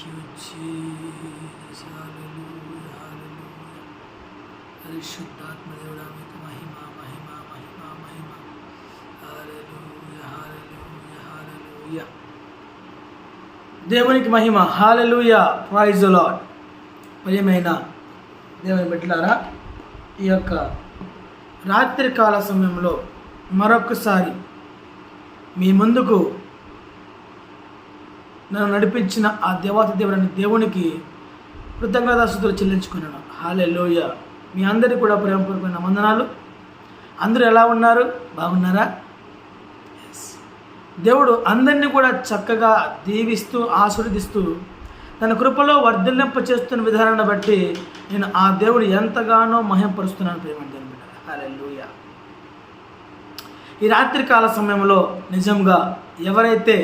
you, Jesus. Hallelujah, hallelujah. పరిశుద్ధాత్మ దేవుడా మీకు మహిమ మహిమ మహిమ మహిమ. హల్లెలూయా హల్లెలూయా హల్లెలూయా. దేవునికి మహిమ. హల్లెలూయా. Praise the Lord. ప్రియమైన దేవుని బిడ్డలారా, ఈ యొక్క రాత్రికాల సమయంలో మరొకసారి మీ ముందుకు నన్ను నడిపించిన ఆ దేవాతి దేవుని దేవునికి కృతజ్ఞతాస్తుతులు చెల్లించుకున్నాను. హల్లెలూయా. మీ అందరికీ కూడా ప్రేమపూర్వకమైన వందనాలు. అందరూ ఎలా ఉన్నారు? బాగున్నారా? దేవుడు అందరినీ కూడా చక్కగా దీవిస్తూ ఆశీర్వదిస్తూ తన కృపలో వర్ధిల్లింప చేస్తున్న విధానాన్ని బట్టి నేను ఆ దేవుడు ఎంతగానో మహిమపరుస్తున్నాను. ప్రేమ దేవుని బిడ్డ. హల్లెలూయా. ఈ రాత్రికాల సమయంలో నిజంగా ఎవరైతే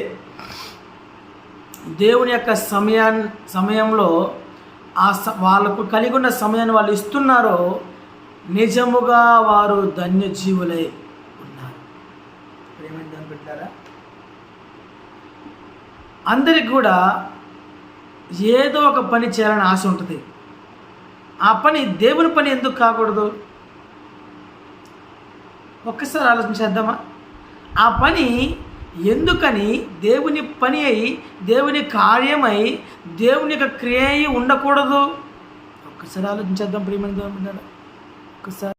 దేవుని యొక్క సమయంలో వాళ్ళకు కలిగి ఉన్న సమయాన్ని వాళ్ళు ఇస్తున్నారో నిజముగా వారు ధన్యజీవులై ఉన్నారు. ఏమైందని పెట్టారా? అందరికి కూడా ఏదో ఒక పని చేయాలని ఆశ ఉంటుంది. ఆ పని దేవుని పని ఎందుకు కాకూడదు? ఒక్కసారి ఆలోచించేద్దామా? ఆ పని ఎందుకని దేవుని పని అయి దేవుని కార్యమై దేవుని యొక్క క్రియ అయి ఉండకూడదు? ఒక్కసారి ఆలోచించేద్దాం ప్రియమైన దేవుని. ఒక్కసారి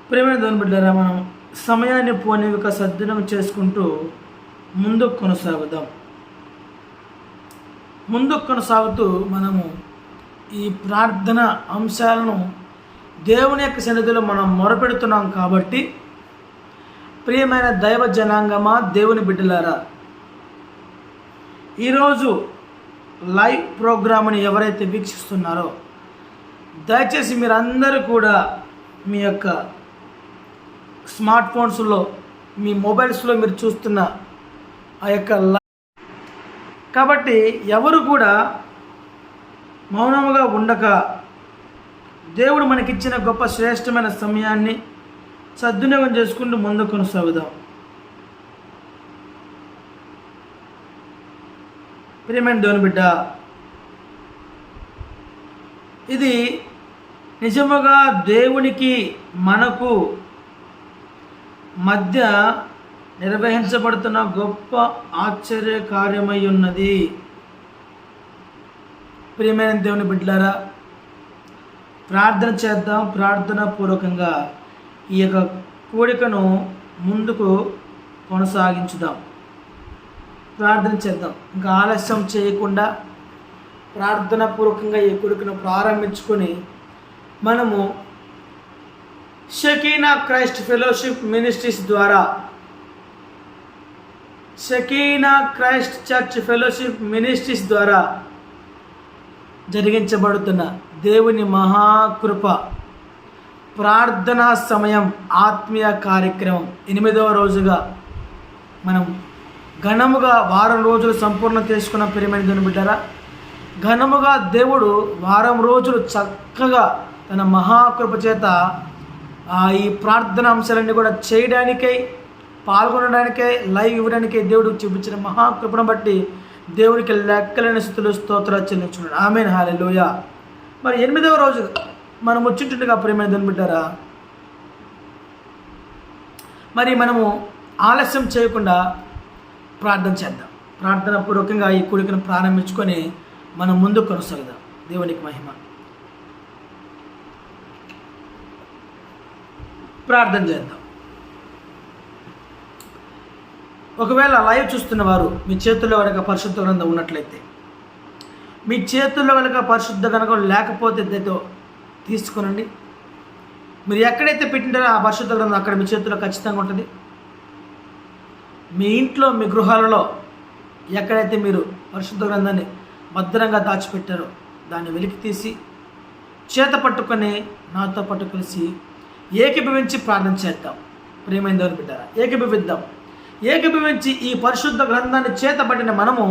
ప్రియమైన దేవుని బిడ్డలారా, మనం సమయాన్ని పోనివిక సద్వినియోగం చేసుకుంటూ ముందుకు కొనసాగుతూ మనము ఈ ప్రార్థన అంశాలను దేవుని యొక్క సన్నిధిలో మనం మొరపెడుతున్నాం. కాబట్టి ప్రియమైన దైవ జనాంగమా, దేవుని బిడ్డలారా, ఈరోజు లైవ్ ప్రోగ్రామ్ని ఎవరైతే వీక్షిస్తున్నారో దయచేసి మీరందరూ కూడా మీ యొక్క స్మార్ట్ ఫోన్స్లో మీ మొబైల్స్లో మీరు చూస్తున్న ఆ యొక్క కాబట్టి ఎవరు కూడా మౌనముగా ఉండక దేవుడు మనకిచ్చిన గొప్ప శ్రేష్టమైన సమయాన్ని సద్వినియోగం చేసుకుంటూ ముందుకు కొనసాగుదాం. ప్రియమైన దేవుని బిడ్డ, ఇది నిజముగా దేవునికి మనకు మధ్య నిర్వహించబడుతున్న గొప్ప ఆశ్చర్య కార్యమై ఉన్నది. ప్రియమైన దేవుని బిడ్డలారా, ప్రార్థన చేద్దాం. ప్రార్థన పూర్వకంగా ఈ యొక్క కోడికను ముందుకు కొనసాగించుదాం. ప్రార్థన చేద్దాం. ఇంకా ఆలస్యం చేయకుండా ప్రార్థన పూర్వకంగా ఈ కోడికను ప్రారంభించుకొని మనము షకీనా క్రైస్ట్ ఫెలోషిప్ మినిస్ట్రీస్ ద్వారా Shekinah Christ church fellowship ministries ద్వారా జరిగించబడుతున్న దేవుని మహాకృప ప్రార్థనా సమయం ఆత్మీయ కార్యక్రమం 8వ రోజుగా మనం ఘనముగా వారం రోజులు సంపూర్ణ చేసుకున్న ప్రియమైన దేవుని బిడ్డలారా, ఘనముగా దేవుడు వారం రోజులు చక్కగా తన మహాకృప చేత ఈ ప్రార్థన అంశాలన్నీ కూడా చేయడానికై, పాల్గొనడానికై, లైవ్ ఇవ్వడానికై దేవుడు చూపించిన మహాకృపను బట్టి దేవునికి లెక్కలేని స్థుతులు స్తోత్రాలు చెల్లించున్నాడు. ఆమేన్. హల్లెలూయా. మరి 8వ రోజు మనం వచ్చింటుండగా ప్రియమైన దేవుని బిడ్డలారా, మరి మనము ఆలస్యం చేయకుండా ప్రార్థన చేద్దాం. ప్రార్థన పూర్వకంగా ఈ కూడికను ప్రారంభించుకొని మనం ముందుకు కొనసాగుదాం. దేవునికి మహిమ. ప్రార్థన చేద్దాం. ఒకవేళ లైవ్ చూస్తున్న వారు మీ చేతుల్లో కనుక పరిశుద్ధ గ్రంథం ఉన్నట్లయితే, మీ చేతుల్లో కనుక పరిశుద్ధ గ్రంథం లేకపోతే ఏదో తీసుకునండి. మీరు ఎక్కడైతే పెట్టింటారో ఆ పరిశుద్ధ గ్రంథం అక్కడ మీ చేతుల్లో ఖచ్చితంగా ఉంటుంది. మీ ఇంట్లో, మీ గృహాలలో ఎక్కడైతే మీరు పరిశుద్ధ గ్రంథాన్ని భద్రంగా దాచిపెట్టారో దాన్ని వెలికి తీసి చేత పట్టుకొని నాతో పాటు కలిసి ఏకీభవించి ప్రార్థన చేద్దాం. ప్రియమైన దేవుని బిడ్డలారా, ఏకీభవించి ఈ పరిశుద్ధ గ్రంథాన్ని చేతబట్టిన మనము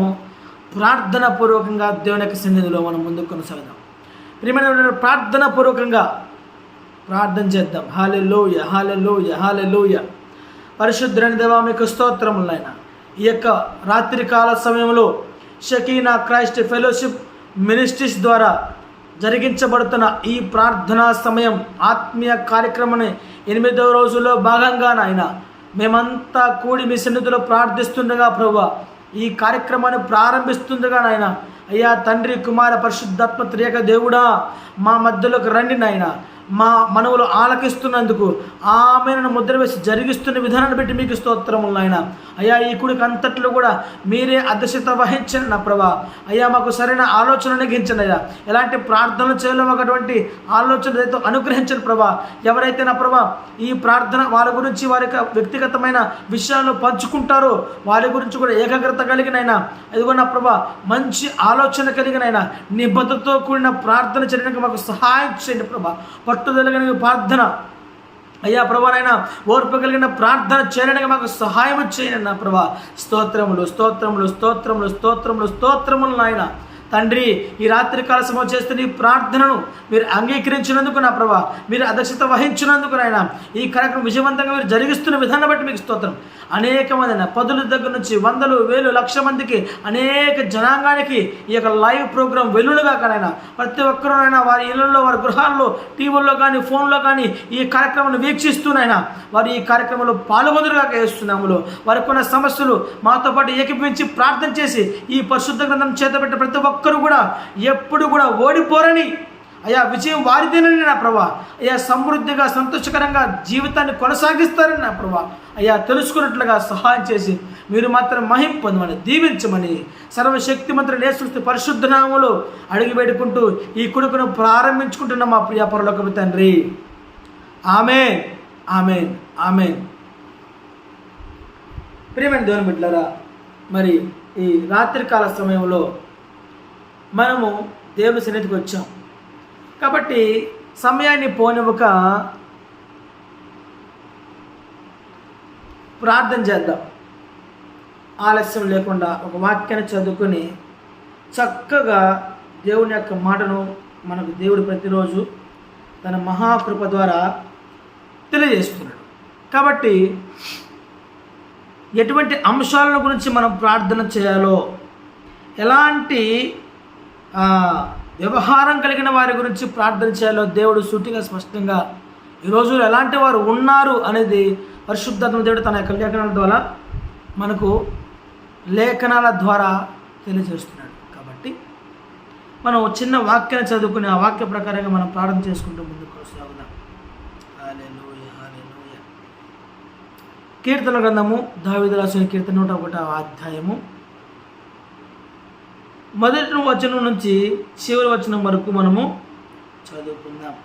ప్రార్థన పూర్వకంగా దేవుని యొక్క సన్నిధిలో మనం ముందుకు కొనసాగుదాం. ప్రియమైన ప్రార్థన పూర్వకంగా ప్రార్థన చేద్దాం. హల్లెలూయా, హల్లెలూయా, హల్లెలూయా. పరిశుద్ధుడైన దేవా మీకు స్తోత్రములైన ఈ యొక్క రాత్రికాల సమయంలో షకీనా క్రైస్ట్ ఫెలోషిప్ మినిస్ట్రీస్ ద్వారా జరిగించబడుతున్న ఈ ప్రార్థనా సమయం ఆత్మీయ కార్యక్రమాన్ని 8వ రోజులో భాగంగా నాయన మేమంతా కూడి మీ సన్నిధిలో ప్రార్థిస్తుండగా ప్రభువా, ఈ కార్యక్రమాన్ని ప్రారంభిస్తుండగా నాయన అయ్యా తండ్రి కుమార పరిశుద్ధాత్మ త్రియక దేవుడా మా మధ్యలోకి రండి నాయన. మా మనవులు ఆలకిస్తున్నందుకు ఆమెను ముద్ర వేసి జరిగిస్తున్న విధానాన్ని బట్టి మీకు స్తోత్రములు నాయన. అయ్యా ఈ కుడికి అంతట్లో కూడా మీరే అధ్యక్షత వహించండి నా ప్రభా. అయ్యా మాకు సరైన ఆలోచన నెగించండి అయ్యా. ఎలాంటి ప్రార్థనలు చేయాలో మాకు అటువంటి ఆలోచన అనుగ్రహించండి ప్రభా. ఎవరైతే నా ప్రభా ఈ ప్రార్థన వారి గురించి వారి యొక్క వ్యక్తిగతమైన విషయాలను పంచుకుంటారో వారి గురించి కూడా ఏకాగ్రత కలిగినైనా అదిగో నా ప్రభా మంచి ఆలోచన కలిగినైనా నిబద్ధతతో కూడిన ప్రార్థన చేయడానికి మాకు సహాయం చేయండి ప్రభా. పట్టుదల కలిగిన ప్రార్థన అయ్యా ప్రభానైనా ఓర్పు కలిగిన ప్రార్థన చేయడానికి మాకు సహాయం చేయండి నా ప్రభా. స్తోత్రములు స్తోత్రములు స్తోత్రములు స్తోత్రములు స్తోత్రములు నాయన. తండ్రి ఈ రాత్రికాల సమయం చేస్తున్న ఈ ప్రార్థనను మీరు అంగీకరించినందుకు నా ప్రభా, మీరు అధ్యక్షత వహించినందుకు నాయన ఈ కార్యక్రమం విజయవంతంగా మీరు జరిగిస్తున్న విధానం బట్టి మీకు స్తోత్రం. అనేక మంది పదుల దగ్గర నుంచి వందలు వేలు లక్ష మందికి అనేక జనాంగానికి ఈ యొక్క లైవ్ ప్రోగ్రాం వెలులుగా కానైనా ప్రతి ఒక్కరూనైనా వారి ఇళ్లలో వారి గృహాల్లో టీవీల్లో కానీ ఫోన్లో కానీ ఈ కార్యక్రమాన్ని వీక్షిస్తూనైనా వారు ఈ కార్యక్రమంలో పాల్గొందురుగా చేస్తున్నాములో వారికి ఉన్న సమస్యలు మాతో పాటు ఏకీపించి ప్రార్థన చేసి ఈ పరిశుద్ధ గ్రంథం చేతబెట్టిన ప్రతి ఒక్కరు కూడా ఎప్పుడు కూడా ఓడిపోరని అయ్యా విజయం వారిదేనని నా ప్రభా. అయ్యా సమృద్ధిగా సంతోషకరంగా జీవితాన్ని కొనసాగిస్తారని నా ప్రభా. అయ్యా తెలుసుకున్నట్లుగా సహాయం చేసి మీరు మాత్రం మహిమ పొందమని దీవించమని సర్వశక్తిమంతుడు యేసు పరిశుద్ధ నామములో అడిగి వేడుకుంటూ ఈ కొడుకును ప్రారంభించుకుంటున్న మా ప్రియ పరలోకపు తండ్రి. ఆమేన్, ఆమేన్, ఆమేన్. ప్రియమైన దేవుని బిడ్డలారా, మరి ఈ రాత్రికాల సమయంలో మనము దేవుని సన్నిధికి వచ్చాం కాబట్టి సమయాన్ని పోనివ్వక ప్రార్థన చేద్దాం. ఆలస్యం లేకుండా ఒక వాక్యాన్ని చదువుకొని చక్కగా దేవుని యొక్క మాటను మనకు దేవుడు ప్రతిరోజు తన మహాకృప ద్వారా తెలియజేస్తున్నాడు. కాబట్టి ఎటువంటి అంశాల గురించి మనం ప్రార్థన చేయాలో, ఎలాంటి వ్యవహారం కలిగిన వారి గురించి ప్రార్థన చేయాలో దేవుడు సూటిగా స్పష్టంగా ఈ రోజుల్లో ఎలాంటి వారు ఉన్నారు అనేది పరిశుద్ధాత్మ దేవుడు తన యొక్క లేఖనాల ద్వారా మనకు లేఖనాల ద్వారా తెలియజేస్తున్నాడు. కాబట్టి మనం చిన్న వాక్యాన్ని చదువుకుని ఆ వాక్య ప్రకారంగా మనం ప్రార్థన చేసుకుంటూ ముందుకు కొనసాగుదాం. హల్లెలూయా, హల్లెలూయా. కీర్తన గ్రంథము దావీదు రాసిన కీర్తన 101వ అధ్యాయము మొదటి వచనం నుంచి చివరి వచనం వరకు మనము చదువుకుందాం.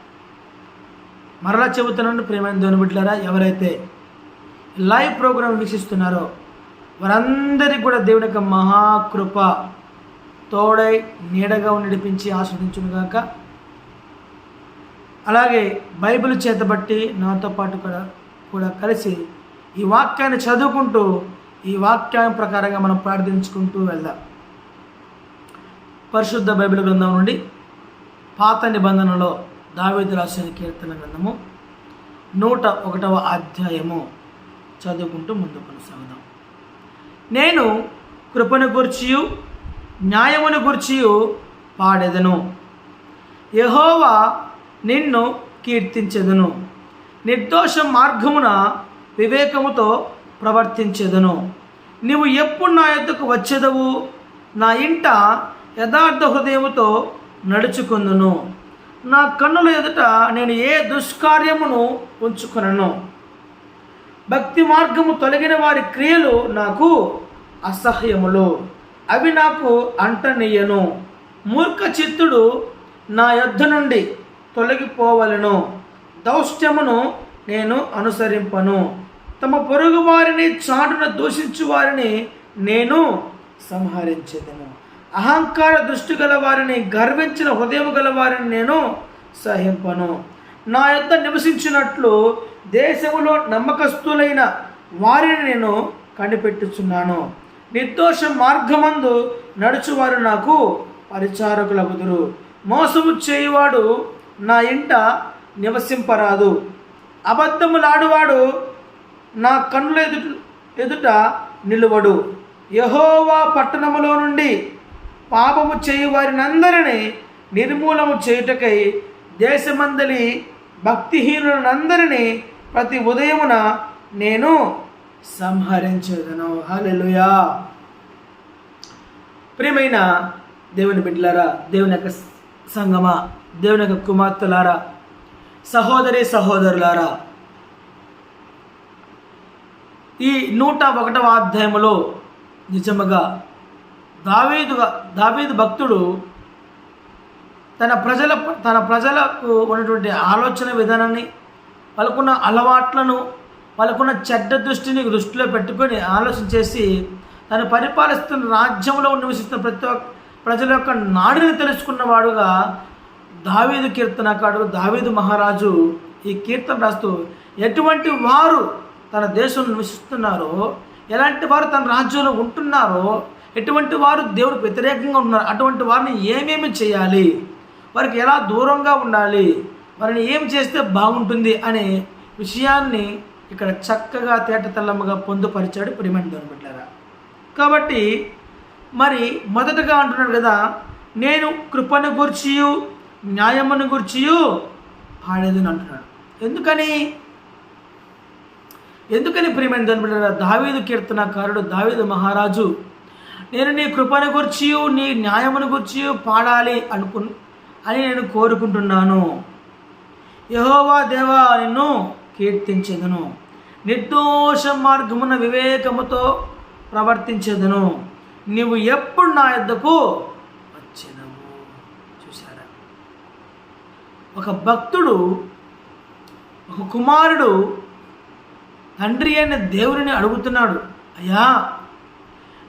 మరలా చెబుతున్నాను ప్రియమైన దేవుని బిడ్డలారా, ఎవరైతే లైవ్ ప్రోగ్రాం వీక్షిస్తున్నారో వారందరికీ కూడా దేవుని యొక్క మహాకృప తోడై నీడగా నడిపించి ఆస్వాదించునుగాక. అలాగే బైబిల్ చేతబట్టి నాతో పాటు కూడా కలిసి ఈ వాక్యాన్ని చదువుకుంటూ ఈ వాక్యం ప్రకారంగా మనం ప్రార్థించుకుంటూ వెళ్దాం. పరిశుద్ధ బైబిల్ గ్రంథం నుండి పాత నిబంధనలో దావీదు రాసిన కీర్తన గ్రంథము 101వ అధ్యాయము చదువుకుంటూ ముందు కొనసాగుదాం. నేను కృపను గూర్చియు న్యాయమును గూర్చియు పాడెదను, యెహోవా నిన్ను కీర్తించెదను, నిర్దోష మార్గమున వివేకముతో ప్రవర్తించెదను. నీవు ఎప్పుడు నా యొద్దకు వచ్చెదవు, నా ఇంట యథార్థ హృదయముతో నడుచుకుందును. నా కన్నుల ఎదుట నేను ఏ దుష్కార్యమును ఉంచుకొనను. భక్తి మార్గము తొలగిన వారి క్రియలు నాకు అసహ్యములు, అవి నాకు అంటనీయను. మూర్ఖ చిత్తుడు నా యొద్ద నుండి తొలగిపోవలను, దౌష్ట్యమును నేను అనుసరింపను. తమ పొరుగు వారిని చాటున దూషించు వారిని నేను సంహరించెదను. అహంకార దృష్టి గల వారిని, గర్వించిన హృదయం గల వారిని నేను సహింపను. నా యొద్ద నివసించినట్లు దేశములో నమ్మకస్తులైన వారిని నేను కనిపెట్టుచున్నాను. నిర్దోష మార్గమందు నడుచువారు నాకు పరిచారకులగుదురు. మోసము చేయువాడు నా ఇంట నివసింపరాదు. అబద్ధములాడువాడు నా కన్నుల ఎదుట నిలువడు. యెహోవా పట్టణములో నుండి పాపము చేయు వారినందరినీ నిర్మూలము చేయుటకై దేశమందలి భక్తిహీనులందరినీ ప్రతి ఉదయమున నేను సంహరించెదను. హల్లెలూయా. ప్రియమైన దేవుని బిడ్డలారా, దేవుని యొక్క సంగమా, దేవుని యొక్క కుమార్తెలారా, సహోదరి సహోదరులారా, ఈ 101వ అధ్యాయములో నిజముగా దావీదు భక్తుడు తన ప్రజలకు ఉన్నటువంటి ఆలోచన విధానాన్ని, వాళ్ళకున్న అలవాట్లను, వాళ్ళకున్న చెడ్డ దృష్టిని దృష్టిలో పెట్టుకొని ఆలోచన చేసి తను పరిపాలిస్తున్న రాజ్యంలో నివసిస్తున్న ప్రతి ఒక్క ప్రజల యొక్క నాడిని తెలుసుకున్నవాడుగా దావీదు కీర్తనకారుడు దావీదు మహారాజు ఈ కీర్తన రాస్తూ ఎటువంటి వారు తన దేశంలో నివసిస్తున్నారో, ఎలాంటి వారు తన రాజ్యంలో ఉంటున్నారో, ఎటువంటి వారు దేవుడికి వ్యతిరేకంగా ఉన్నారు, అటువంటి వారిని ఏమేమి చేయాలి, వారికి ఎలా దూరంగా ఉండాలి, వారిని ఏం చేస్తే బాగుంటుంది అనే విషయాన్ని ఇక్కడ చక్కగా తేటతెల్లముగా పొందుపరిచాడు ప్రియమైన దేవుని బిడ్డలారా. కాబట్టి మరి మొదటగా అంటున్నాడు కదా, నేను కృపను గూర్చియు న్యాయమును గూర్చియు పాడేదని అంటున్నాడు. ఎందుకని ప్రియమైన దేవుని బిడ్డలారా, దావీదు కీర్తనకారుడు దావీదు మహారాజు నేను నీ కృపను గూర్చియు నీ న్యాయమును గూర్చియు పాడాలి అని నేను కోరుకుంటున్నాను. యెహోవా దేవా నిన్ను కీర్తించెదను, నిర్దోష మార్గమున వివేకముతో ప్రవర్తించెదను, నీవు ఎప్పుడు నా యొద్దకు వచ్చెదవు. చూసారా, ఒక భక్తుడు, ఒక కుమారుడు తండ్రి అయిన దేవుని అడుగుతున్నాడు, అయ్యా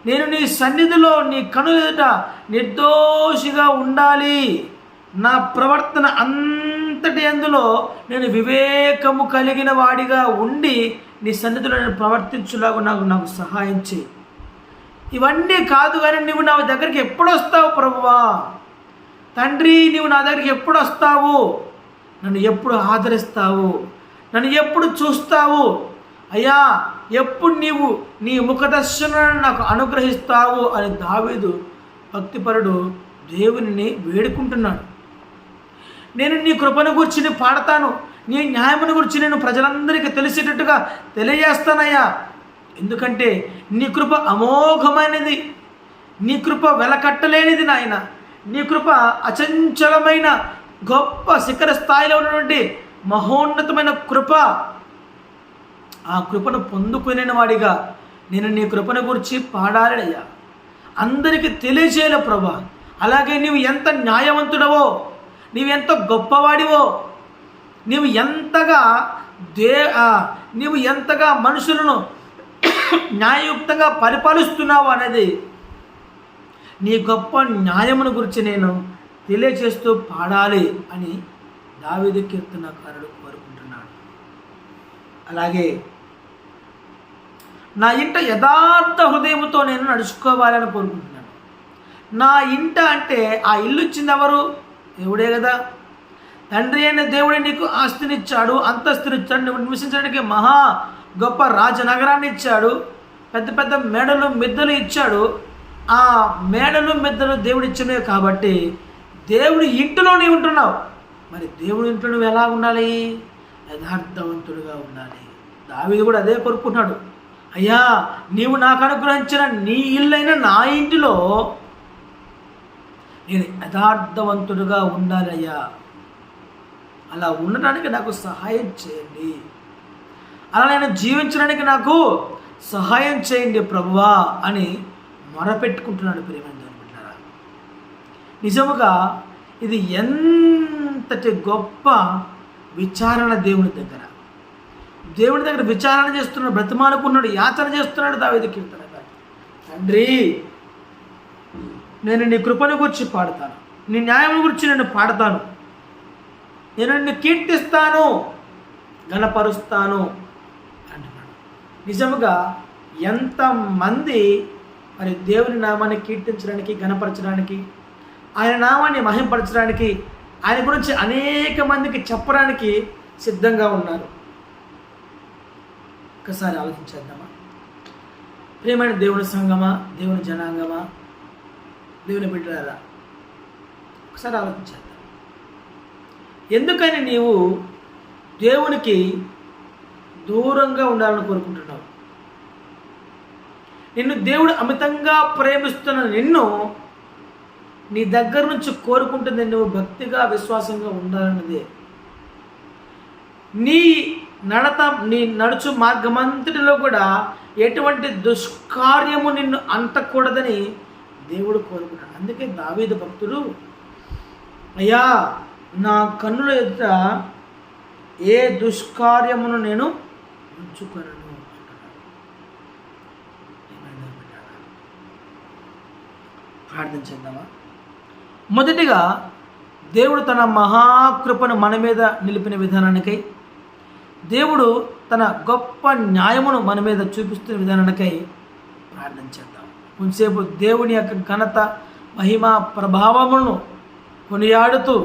నేను నీ సన్నిధిలో నీ కనుల ఎదుట నిర్దోషిగా ఉండాలి, నా ప్రవర్తన అంతటి అందులో నేను వివేకము కలిగిన వాడిగా ఉండి నీ సన్నిధిలో నేను ప్రవర్తించులాగా నాకు సహాయం చేయి. ఇవన్నీ కాదు కానీ నువ్వు నా దగ్గరికి ఎప్పుడు వస్తావు ప్రభువా, తండ్రి నువ్వు నా దగ్గరికి ఎప్పుడు వస్తావు, నన్ను ఎప్పుడు ఆదరిస్తావు, నన్ను ఎప్పుడు చూస్తావు, అయ్యా ఎప్పుడు నీవు నీ ముఖదర్శనాన్ని నాకు అనుగ్రహిస్తావు అని దావీదు భక్తిపరుడు దేవుని వేడుకుంటున్నాడు. నేను నీ కృపను గురించి నేను పాడతాను, నీ న్యాయమును గురించి నేను ప్రజలందరికీ తెలిసేటట్టుగా తెలియజేస్తానయ్యా. ఎందుకంటే నీ కృప అమోఘమైనది, నీ కృప వెలకట్టలేనిది నాయన, నీ కృప అచంచలమైన గొప్ప శిఖర స్థాయిలో ఉన్నటువంటి మహోన్నతమైన కృప. ఆ కృపను పొందుకునే వాడిగా నేను నీ కృపను గురించి పాడాలి అయ్యా, అందరికీ తెలియజేయాలి ప్రభా. అలాగే నీవు ఎంత న్యాయవంతుడవో, నీవెంత గొప్పవాడివో, నీవు ఎంతగా మనుషులను న్యాయయుక్తంగా పరిపాలిస్తున్నావు అనేది నీ గొప్ప న్యాయమును గురించి నేను తెలియజేస్తూ పాడాలి అని దావీదు కీర్తనకారుడు కోరుకుంటున్నాడు. అలాగే నా ఇంట యథార్థ హృదయముతో నేను నడుచుకోవాలని కోరుకుంటున్నాను. నా ఇంట అంటే ఆ ఇల్లు ఇచ్చింది ఎవరు? దేవుడే కదా. తండ్రి అయిన దేవుడే నీకు ఆస్తినిచ్చాడు, అంతస్తునిచ్చాడు, నువ్వు నివసించడానికి మహా గొప్ప రాజనగరాన్ని ఇచ్చాడు, పెద్ద పెద్ద మేడలు మిద్దలు ఇచ్చాడు. ఆ మేడలు మిద్దలు దేవుడు ఇచ్చినవి కాబట్టి దేవుడి ఇంటిలో నీవు ఉంటున్నావు. మరి దేవుడి ఇంట్లో నువ్వు ఎలా ఉండాలి? యథార్థవంతుడిగా ఉండాలి. దావీదు కూడా అదే కోరుకుంటున్నాడు, అయ్యా నీవు నాకు అనుగ్రహించిన నీ ఇల్లైన నా ఇంటిలో నేను యథార్థవంతుడిగా ఉండాలి అయ్యా, అలా ఉండడానికి నాకు సహాయం చేయండి, అలా నేను జీవించడానికి నాకు సహాయం చేయండి ప్రభువా అని మొరపెట్టుకుంటున్నాడు. ప్రియమైన దేవుని బిడ్డలారా, నిజముగా ఇది ఎంతటి గొప్ప విచారణ దేవుని దగ్గర విచారణ చేస్తున్నాడు, బ్రతిమాలుకున్నాడు, యాచన చేస్తున్నాడు దావీదు కీర్తనకారుడు. తండ్రి నేను నీ కృపను గురించి పాడతాను, నీ న్యాయం గురించి నేను పాడతాను, నేను నిన్ను కీర్తిస్తాను, గణపరుస్తాను అంటున్నాడు. నిజముగా ఎంతమంది మరి దేవుని నామాన్ని కీర్తించడానికి, గణపరచడానికి, ఆయన నామాన్ని మహింపరచడానికి ఆయన గురించి అనేక మందికి చెప్పడానికి సిద్ధంగా ఉన్నారు. ఒకసారి ఆలోచించేద్దామా? ప్రియమైన దేవుని సంగమా, దేవుని జనాంగమా, దేవుని బిడ్డలారా, ఒకసారి ఆలోచించేద్దాం. ఎందుకని నీవు దేవునికి దూరంగా ఉండాలని కోరుకుంటున్నావు? నిన్ను దేవుడు అమితంగా ప్రేమిస్తున్న నిన్ను నీ దగ్గర నుంచి కోరుకుంటుంది నువ్వు భక్తిగా విశ్వాసంగా ఉండాలన్నదే. నీ నడుచు మార్గమంతటిలో కూడా ఎటువంటి దుష్కార్యము నిన్ను అంటకూడదని దేవుడు కోరుకున్నాడు. అందుకే దావీదు భక్తుడు, అయ్యా నా కన్నుల ఎదుట ఏ దుష్కార్యమును నేను ఉంచుకొనను అంటున్నాడు. ప్రార్థన చేద్దామా? మొదటిగా దేవుడు తన మహాకృపను మన మీద నిలిపిన విధానానికై, దేవుడు తన గొప్ప న్యాయమును మన మీద చూపిస్తున్న విధానానికై ప్రార్థన చేద్దాం. కొంచెంసేపు దేవుని యొక్క ఘనత, మహిమ, ప్రభావములను కొనియాడుతూ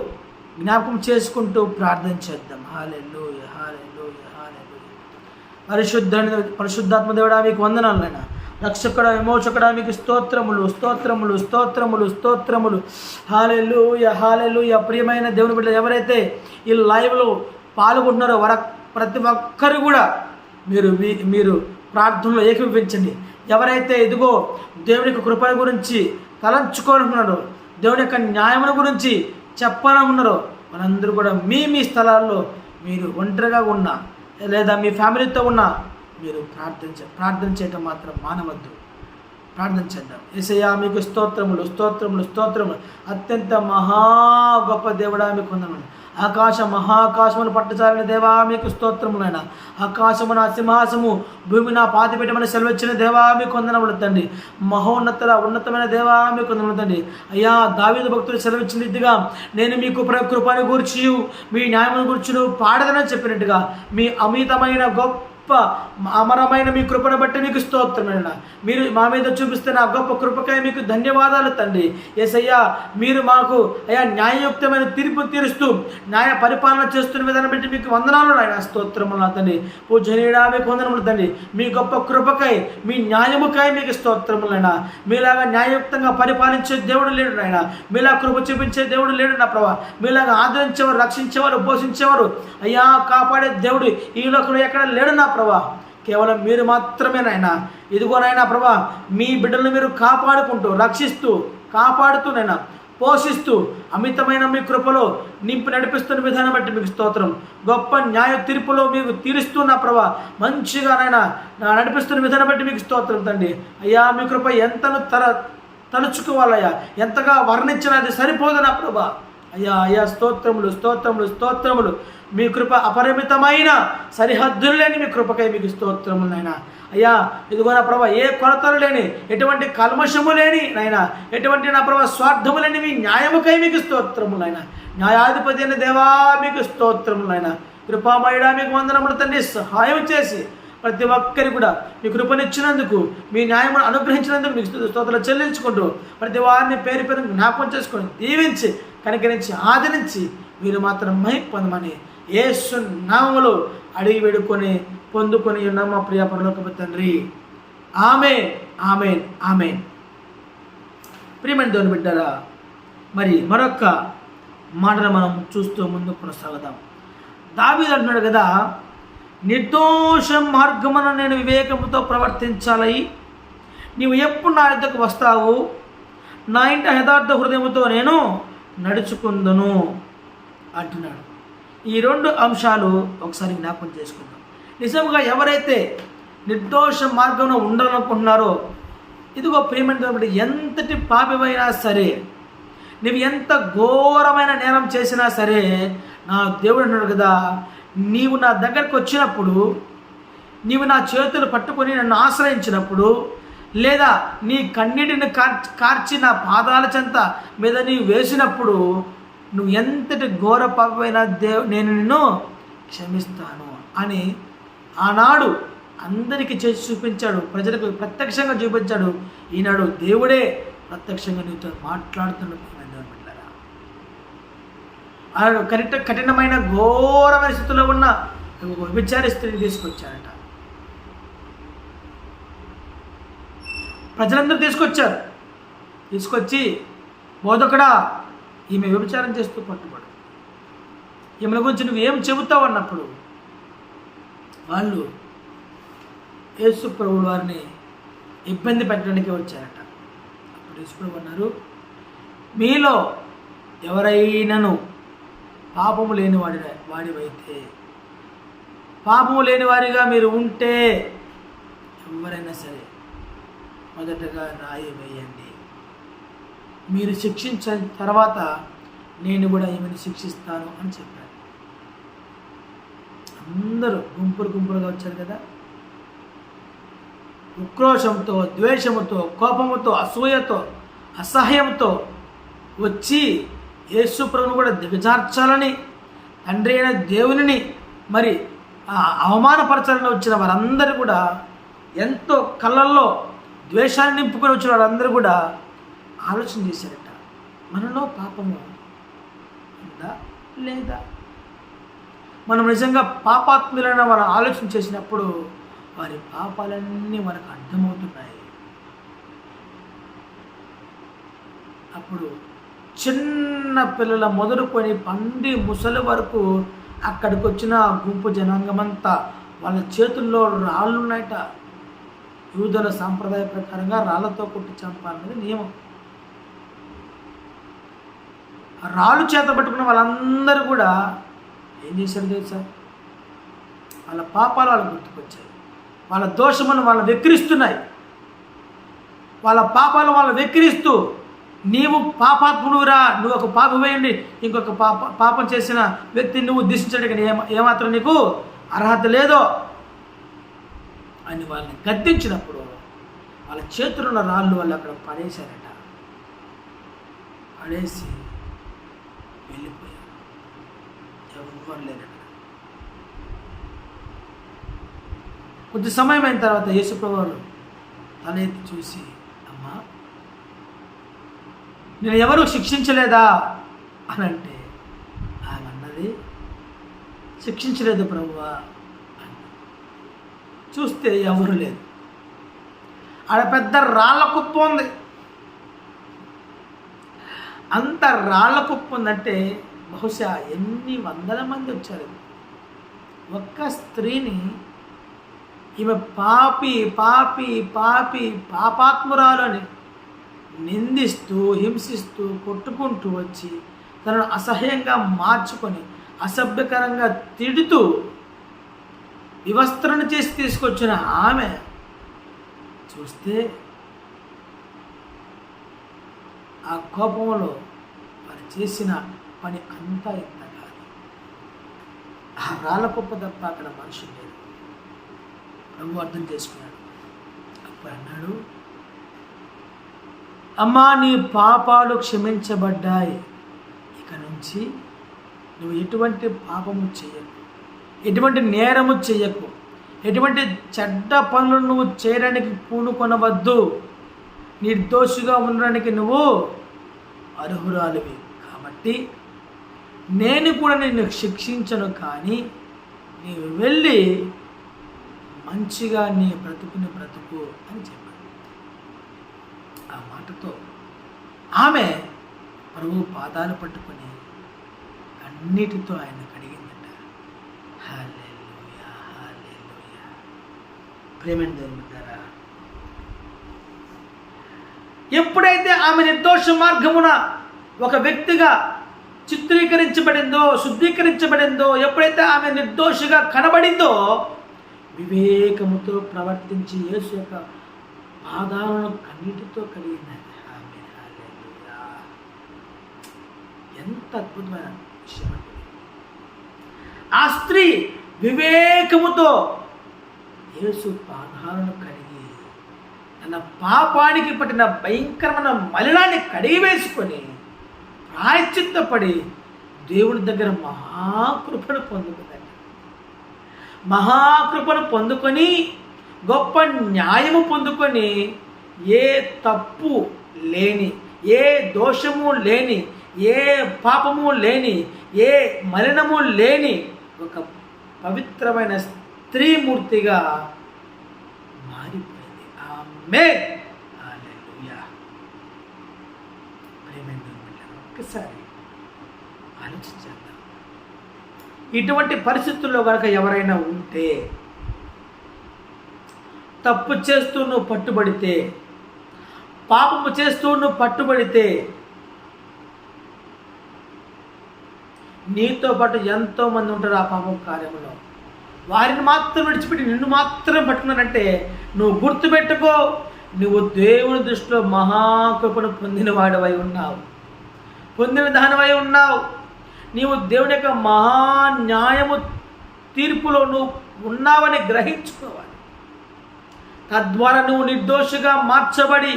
జ్ఞాపకం చేసుకుంటూ ప్రార్థన చేద్దాం. హల్లెలూయా, హల్లెలూయా, హల్లెలూయా. పరిశుద్ధాత్మ దేవుడా మీకు వందనాలైనా. రక్షకుడ, విమోచకుడ మీకు స్తోత్రములు, స్తోత్రములు, స్తోత్రములు, స్తోత్రములు. హల్లెలూయా, హల్లెలూయా. ప్రియమైన దేవుని బిడ్డలు ఎవరైతే ఈ లైవ్లో పాల్గొంటున్నారో ప్రతి ఒక్కరు కూడా మీరు ప్రార్థనలో ఏకీభవించండి. ఎవరైతే ఇదిగో దేవుని యొక్క కృప గురించి తలంచుకోనున్నారో, దేవుని యొక్క న్యాయముల గురించి చెప్పనున్నారో మనందరూ కూడా మీ స్థలాల్లో మీరు ఒంటరిగా ఉన్నా లేదా మీ ఫ్యామిలీతో ఉన్నా మీరు ప్రార్థన చేయటం మాత్రం మానవద్దు. ప్రార్థన చేద్దాం. యేసయ్యా మీకు స్తోత్రములు, స్తోత్రములు, స్తోత్రములు. అత్యంత మహా గొప్ప దేవుడా మీకు వందనములు. మహాకాశమును పట్టుచాలిన దేవా మీకు స్తోత్రములైనా. ఆకాశము నా సింహాసము, భూమి నా పాతిపెట్టమని సెలవిచ్చిన దేవా మీకు వందనములు తండ్రి. ఉన్నతమైన దేవా మీకు వందనములు తండ్రి. అయ్యా దావీదు భక్తులు సెలవిచ్చిన రీతిగా నేను మీకు కృపను గూర్చి మీ న్యాయమును గూర్చి పాడదనని చెప్పినట్టుగా మీ అమితమైన గొప్ప అమరమైన మీ కృపను బట్టి మీకు స్తోత్రమైన మీరు మా మీద చూపిస్తున్న గొప్ప కృపకై మీకు ధన్యవాదాలు తండ్రి. యేసయ్యా మీరు మాకు అయ్యా న్యాయయుక్తమైన తీర్పు తీరుస్తూ న్యాయ పరిపాలన చేస్తున్న విధానం బట్టి మీకు వందనాలు నాయన, స్తోత్రములు తండ్రి. పూజనీయుడా మీకు వందనములు తండ్రి. మీ గొప్ప కృపకై మీ న్యాయముకై మీకు స్తోత్రములైనా. మీలాగా న్యాయయుక్తంగా పరిపాలించే దేవుడు లేడు నాయన. మీలా కృప చూపించే దేవుడు లేడు నా ప్రభా. మీలాగా ఆదరించేవారు, రక్షించేవారు, పోషించేవారు, అయ్యా కాపాడే దేవుడు ఈ లోకంలో ఎక్కడ లేడు నా ప్రభా. కేవలం మీరు మాత్రమే నాయన. ఇదిగోనైనా ప్రభా మీ బిడ్డలను మీరు కాపాడుకుంటూ, రక్షిస్తూ, కాపాడుతూనైనా పోషిస్తూ అమితమైన మీ కృపలో నింపి నడిపిస్తున్న విధానం బట్టి మీకు స్తోత్రం. గొప్ప న్యాయ తీర్పులో మీకు తీరుస్తున్న ప్రభా మంచిగా నాయన నడిపిస్తున్న విధానం బట్టి మీకు స్తోత్రం తండ్రి. అయ్యా మీ కృప ఎంతను తలుచుకోవాలయ్యా, ఎంతగా వర్ణించిన అది సరిపోదు నా ప్రభా. అయ్యా స్తోత్రములు, స్తోత్రములు, స్తోత్రములు. మీ కృప అపరిమితమైన సరిహద్దులు లేని మీ కృపకై మీకు స్తోత్రములైనా. అయ్యా ఇదిగో నా ప్రభా ఏ కొలతలు లేని, ఎటువంటి కల్మషము లేని నాయన, ఎటువంటి నా ప్రభా స్వార్థము లేని మీ న్యాయముకై మీకు స్తోత్రములైనా. న్యాయాధిపతి అయిన దేవా మీకు స్తోత్రములైనా. కృపామయుడా మీకు వందనములు తండ్రి. సహాయం చేసి ప్రతి ఒక్కరి కూడా మీ కృపనిచ్చినందుకు, మీ న్యాయమును అనుగ్రహించినందుకు మీకు స్తోత్రాలు చెల్లించుకుంటూ ప్రతి వారిని పేరు పేరు జ్ఞాపకం చేసుకొని దీవించి కనికరించి ఆదరించి మీరు మాత్రం మహిమ పొందమని యేసు నామములో అడిగి వేడుకొని పొందుకొని ఉన్నాం మా ప్రియ పరలోకపు తండ్రి. ఆమేన్, ఆమేన్, ఆమేన్. ప్రియమైన దేవుని బిడ్డలారా, మరి మరొక మాటను మనం చూస్తూ ముందుకు కొనసాగుదాం. దావీదు అంటున్నాడు కదా, నిర్దోష మార్గమున నేను వివేకముతో ప్రవర్తించాలి. నీవు ఎప్పుడు నా యొద్దకు వస్తావు? నా ఇంట యథార్థ హృదయముతో నేను నడుచుకుందును అంటున్నాడు. ఈ రెండు అంశాలు ఒకసారి జ్ఞాపకం చేసుకుందాం. నిజంగా ఎవరైతే నిర్దోష మార్గంలో ఉండాలనుకుంటున్నారో, ఇదిగో ప్రియమైన ఎంతటి పాపమైనా సరే, నువ్వు ఎంత ఘోరమైన నేరం చేసినా సరే, నా దేవుడు అన్నాడు కదా, నీవు నా దగ్గరకు వచ్చినప్పుడు, నీవు నా చేతులు పట్టుకొని నన్ను ఆశ్రయించినప్పుడు, లేదా నీ కన్నీటిని కార్చి నా పాదాల చెంత మీద నీవు వేసినప్పుడు, నువ్వు ఎంతటి ఘోర పాపమైన నేను నిన్ను క్షమిస్తాను అని ఆనాడు అందరికీ చేసి చూపించాడు, ప్రజలకు ప్రత్యక్షంగా చూపించాడు. ఈనాడు దేవుడే ప్రత్యక్షంగా నీతో మాట్లాడుతున్న కఠినమైన ఘోరమైన స్థితిలో ఉన్న వ్యభిచారి స్త్రీని తీసుకొచ్చారట. ప్రజలందరూ తీసుకొచ్చి బోధకుడా, ఈమె వ్యభిచారం చేస్తూ పట్టుబడు, ఈమె గురించి నువ్వేం చెబుతావు అన్నప్పుడు వాళ్ళు యేసు ప్రభువు వారిని ఇబ్బంది పెట్టడానికి వచ్చారట. అప్పుడు యేసు ప్రభు అన్నారు, మీలో ఎవరైనాను పాపము లేని వాడివైతే, పాపము లేని వారిగా మీరు ఉంటే ఎవరైనా సరే మొదటగా రాయి వేయండి, మీరు శిక్షించిన తర్వాత నేను కూడా ఈమెను శిక్షిస్తాను అని చెప్పారు. అందరూ గుంపులుగా వచ్చారు కదా. ఉక్రోషంతో, ద్వేషముతో, కోపముతో, అసూయతో, అసహ్యంతో వచ్చి యేసు ప్రభువును కూడా దిగజార్చాలని, తండ్రి అయిన దేవునిని మరి అవమానపరచాలని వచ్చిన వారందరూ కూడా, ఎంతో కళ్ళల్లో ద్వేషాన్ని నింపుకొని వచ్చిన వారందరూ కూడా ఆలోచన చేశారట, మనలో పాపము ఉందా లేదా? మనం నిజంగా పాపాత్ములైన వాళ్ళు ఆలోచన చేసినప్పుడు వారి పాపాలన్నీ మనకు అర్థమవుతున్నాయి. అప్పుడు చిన్న పిల్లల మొదలుకొని పండి ముసలి వరకు అక్కడికి వచ్చిన గుంపు జనాంగమంతా వాళ్ళ చేతుల్లో రాళ్ళు ఉన్నాయట. యూదుల సాంప్రదాయ ప్రకారంగా రాళ్లతో కొట్టి చంపాలనేది నియమం. రాళ్ళు చేత పట్టుకున్న వాళ్ళందరూ కూడా ఏం చేశారు తెలుసా? వాళ్ళ పాపాలు వాళ్ళు గుర్తుకొచ్చాయి, వాళ్ళ దోషమును వాళ్ళు వెక్కిరిస్తున్నాయి. వాళ్ళ పాపాలు వాళ్ళు వెక్కిరిస్తూ, నీవు పాపాత్ముడురా, నువ్వు ఒక పాపం వేయండి, ఇంకొక పాపం చేసిన వ్యక్తిని నువ్వు దిశించడానికి ఏమాత్రం నీకు అర్హత లేదో అని వాళ్ళని గద్దించినప్పుడు వాళ్ళ చేతుల్లో ఉన్న రాళ్ళు వాళ్ళు అక్కడ పడేశారట. పడేసి వెళ్ళిపోయారు, ఎవ్వరు లేరట. కొద్ది సమయం అయిన తర్వాత యేసు ప్రభువు తల ఎత్తి చూసి, అమ్మా నేను ఎవరు శిక్షించలేదా అని అంటే, ఆమె అన్నది, శిక్షించలేదు ప్రభువా అని. చూస్తే ఎవరు లేదు. ఆడ పెద్ద రాళ్ళ కుప్ప ఉంది. అంత రాళ్ళ కుప్ప ఉందంటే బహుశా ఎన్ని వందల మంది వచ్చారు. ఒక్క స్త్రీని ఈమె పాపి పాపి పాపి పాపాత్మురాలు అని నిందిస్తూ, హింసిస్తూ, కొట్టుకుంటూ వచ్చి తనను అసహ్యంగా మార్చుకొని, అసభ్యకరంగా తిడుతూ వివస్త్రణ చేసి తీసుకొచ్చిన ఆమె చూస్తే ఆ కోపంలో వారు చేసిన పని అంతా ఇంత కాదు. ఆ రాళ్ళ కుప్ప తప్ప అక్కడ మనుషులు లేదు. ప్రభు అర్థం చేసుకున్నాడు. అప్పుడు అన్నాడు, అమ్మా నీ పాపాలు క్షమించబడ్డాయి, ఇక నుంచి నువ్వు ఎటువంటి పాపము చేయకు, ఎటువంటి నేరము చేయకు, ఎటువంటి చెడ్డ పనులు నువ్వు చేయడానికి పూనుకొనవద్దు, నిర్దోషిగా ఉండడానికి నువ్వు అర్హురాలివి. కాబట్టి నేను కూడా నిన్ను శిక్షించను, కానీ నీవు వెళ్ళి మంచిగా నీ బ్రతుకుని బ్రతుకు అని చెప్పాడు. ఆ మాటతో ఆమె ప్రభు పాదాలు పట్టుకొని అన్నిటితో ఆయన కడిగిందట. హల్లెలూయా, హల్లెలూయా. ప్రేమని దేవునిదారా, ఎప్పుడైతే ఆమె నిర్దోష మార్గమున ఒక వ్యక్తిగా చిత్రీకరించబడిందో, శుద్ధీకరించబడిందో, ఎప్పుడైతే ఆమె నిర్దోషిగా కనబడిందో, వివేకముతో ప్రవర్తించి యేసు యొక్క పాదాలను కన్నీటితో కలిగిందండి. ఎంత అద్భుతమైన విషయం అంటే, ఆ స్త్రీ వివేకముతో యేసు పాదాలను కడిగి తన పాపానికి పట్టిన భయంకరమైన మలినాన్ని కడిగి వేసుకొని ప్రాయశ్చిత్తపడి దేవుని దగ్గర మహాకృపను పొందుకుందండి. మహాకృపను పొందుకొని, గొప్ప న్యాయము పొందుకొని, ఏ తప్పు లేని, ఏ దోషము లేని, ఏ పాపము లేని, ఏ మలినము లేని ఒక పవిత్రమైన స్త్రీమూర్తిగా మారిపోయింది. ఆమేన్. హల్లెలూయా. ఒక్కసారి ఆలోచించేద్దాం. ఇటువంటి పరిస్థితుల్లో కనుక ఎవరైనా ఉంటే, తప్పు చేస్తూ నువ్వు పట్టుబడితే, పాపము చేస్తూ నువ్వు పట్టుబడితే, నీతో పాటు ఎంతోమంది ఉంటారు ఆ పాపం కార్యంలో. వారిని మాత్రం విడిచిపెట్టి నిన్ను మాత్రం పట్టుకున్నారంటే నువ్వు గుర్తుపెట్టుకో, నువ్వు దేవుని దృష్టిలో మహాకృపను పొందిన వాడివై ఉన్నావు, పొందిన దానివై ఉన్నావు. నీవు దేవుని యొక్క మహాన్యాయము తీర్పులో నువ్వు ఉన్నావని గ్రహించుకోవాలి. తద్వారా నువ్వు నిర్దోషిగా మార్చబడి,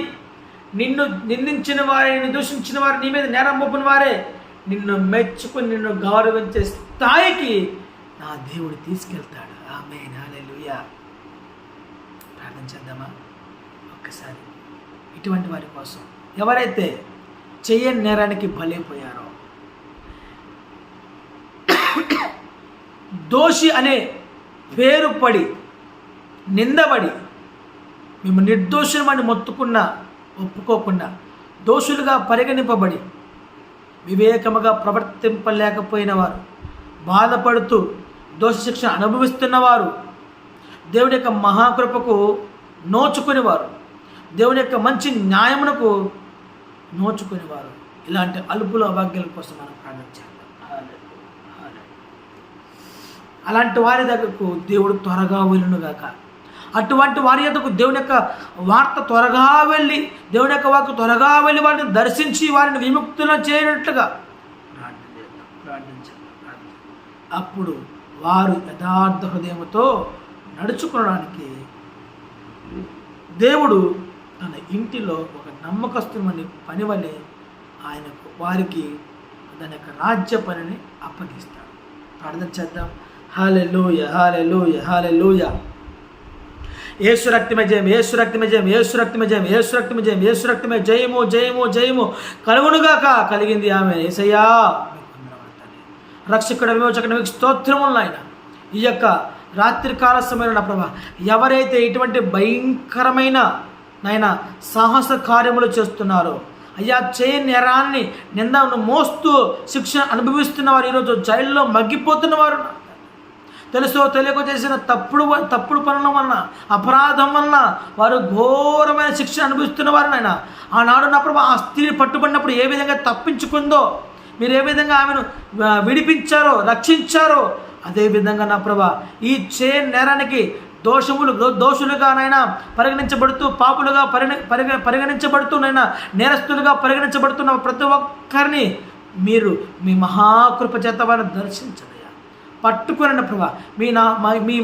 నిన్ను నిందించిన వారే, నిన్ను దూషించిన వారు, నీ మీద నేరం మోపిన వారే నిన్ను మెచ్చుకుని నిన్ను గౌరవించే స్థాయికి నా దేవుడు తీసుకెళ్తాడు. ఆమేన్. హల్లెలూయా. ప్రార్థన చేద్దామా ఒక్కసారి. ఇటువంటి వారి కోసం, ఎవరైతే చెయ్యని నేరానికి బలైపోయారో, దోషి అనే పేరు పడి నిందబడి మేము నిర్దోషులమని మొత్తుకున్నా ఒప్పుకోకుండా దోషులుగా పరిగణింపబడి వివేకముగా ప్రవర్తింపలేకపోయిన వారు, బాధపడుతూ దోష శిక్ష అనుభవిస్తున్నవారు, దేవుని యొక్క మహాకృపకు నోచుకునేవారు, దేవుని యొక్క మంచి న్యాయమునకు నోచుకునేవారు, ఇలాంటి అలుపుల అభాగ్యాల కోసం మనం ప్రార్థన చేద్దాం. అలాంటి వారి దగ్గరకు దేవుడు త్వరగా వెళ్ళునుగాక. అటువంటి వారి యొద్దకు దేవుని యొక్క వార్త త్వరగా వెళ్ళి, దేవుని యొక్క వాక్కు త్వరగా వెళ్ళి వారిని దర్శించి వారిని విముక్తులను చేయనట్లుగా ప్రార్థించాలి. అప్పుడు వారు యథార్థ హృదయంతో నడుచుకోవడానికి దేవుడు తన ఇంటిలో ఒక నమ్మకస్తుని పని వలె ఆయనకు వారికి దాని యొక్క రాజ్య పనిని అప్పగిస్తాడు. ప్రార్థన చేద్దాం. హల్లెలూయా, హల్లెలూయా, హల్లెలూయా. యేసు రక్తమే జయం, యేసు రక్తమే జయం, యేసు రక్తమే జయం, యేసు రక్తమే జయం, యేసు రక్తమే జయము, జయము, జయము కలుగునుగాక. కలిగింది ఆమె. యేసయ్యా రక్షకుడ విమోచకుడు మీకు స్తోత్రములు నాయన. ఈ యొక్క రాత్రికాల సమయంలో ప్రభా, ఎవరైతే ఇటువంటి భయంకరమైన నాయన సాహస కార్యములు చేస్తున్నారో, అయ్యా చేయని నేరాన్ని నిందను మోస్తూ శిక్షణ అనుభవిస్తున్నవారు, ఈరోజు జైల్లో మగ్గిపోతున్నవారు, తెలుసో తెలియక చేసిన తప్పుడు పనుల వలన, అపరాధం వలన వారు ఘోరమైన శిక్ష అనుభవిస్తున్నవారు నాయన. ఆనాడు నా ప్రభా ఆ స్త్రీ పట్టుబడినప్పుడు ఏ విధంగా తప్పించుకుందో, మీరు ఏ విధంగా ఆమెను విడిపించారో, రక్షించారో, అదేవిధంగా నా ప్రభా ఈ నేరానికి దోషులుగానైనా పరిగణించబడుతూ, పాపులుగా పరిగణించబడుతూనైనా, నేరస్తులుగా పరిగణించబడుతున్న ప్రతి ఒక్కరిని మీరు మీ మహాకృప చేత వారిని దర్శించండి, పట్టుకురండి ప్రభా. మీ